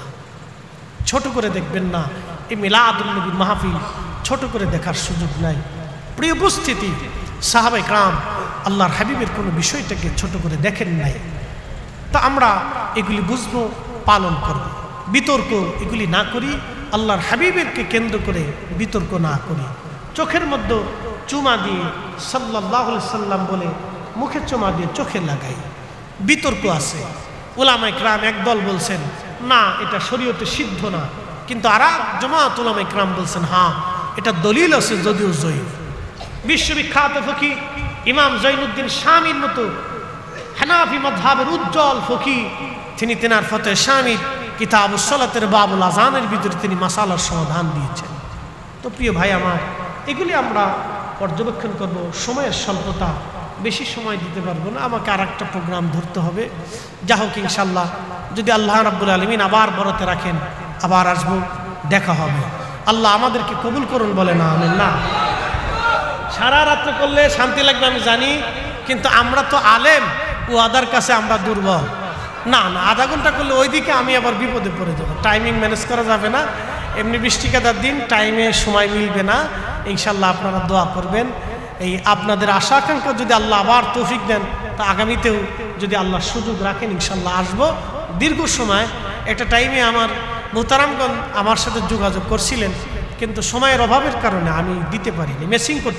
ছোট করে দেখবেন না। এই মিলাদুন নবী মাহফিল ছোট করে দেখার সুযোগ নাই। প্রিয় উপস্থিতি, সাহাবায়ে কেরাম আল্লাহর হাবিবের কোনো বিষয়টাকে ছোট করে দেখেন নাই। তা আমরা এগুলি বুঝবো, পালন করব। বিতর্ক এগুলি না করি, আল্লাহর হাবিবেরকে কেন্দ্র করে বিতর্ক না করি। চোখের মধ্যে চুমা দিয়ে সাল্লাল্লাহু আলাইহি সাল্লাম বলে মুখে চুমা দিয়ে চোখে লাগাই, বিতর্ক আছে। উলামায়ে কেরাম একদল বলছেন না, এটা শরীয়তে সিদ্ধ না, কিন্তু আর জামাত উলামায়ে কেরাম বলছেন হ্যাঁ এটা দলিল আছে, যদিও জয়ীফ। বিশ্ববিখ্যাত ফকি ইমাম জৈনুদ্দিন শামীর মতো হানাফি মাযহাবের উজ্জ্বল ফকি, তিনি তেনার ফতোয়া শামীর কিতাবুস সালাতের বাবুল আযানের ভিতরে তিনি মাসালার সমাধান দিয়েছেন। তো প্রিয় ভাই আমার, এগুলি আমরা পর্যবেক্ষণ করব। সময়ের স্বল্পতা, বেশি সময় দিতে পারবো না, আমাকে আর একটা প্রোগ্রাম ধরতে হবে। যা হোক ইনশাল্লাহ, যদি আল্লাহ রাব্বুল আলামিন আবার বরতে রাখেন, আবার আসবো, দেখা হবে। আল্লাহ আমাদেরকে কবুল করুন, বলে না আমিন। না, সারা রাত্রে করলে শান্তি লাগবে আমি জানি, কিন্তু আমরা তো আলেম, ও আদার কাছে আমরা দুর্বল। না না, আধা ঘন্টা করলে ওইদিকে আমি আবার বিপদে পড়ে যাবো, টাইমিং ম্যানেজ করা যাবে না। এমনি বৃষ্টিকাদার দিন, টাইমে সময় মিলবে না। ইনশাল্লাহ আপনারা দোয়া করবেন। এই আপনাদের আশা আকাঙ্ক্ষা যদি আল্লাহ আবার তৌফিক দেন, তা আগামীতেও যদি আল্লাহ সুযোগ রাখেন ইনশাল্লাহ আসবো। দীর্ঘ সময় একটা টাইমে আমার মুহতারামগণ আমার সাথে যোগাযোগ করছিলেন, কিন্তু সময়ের অভাবের কারণে আমি দিতে পারিনি, মেসিং করতে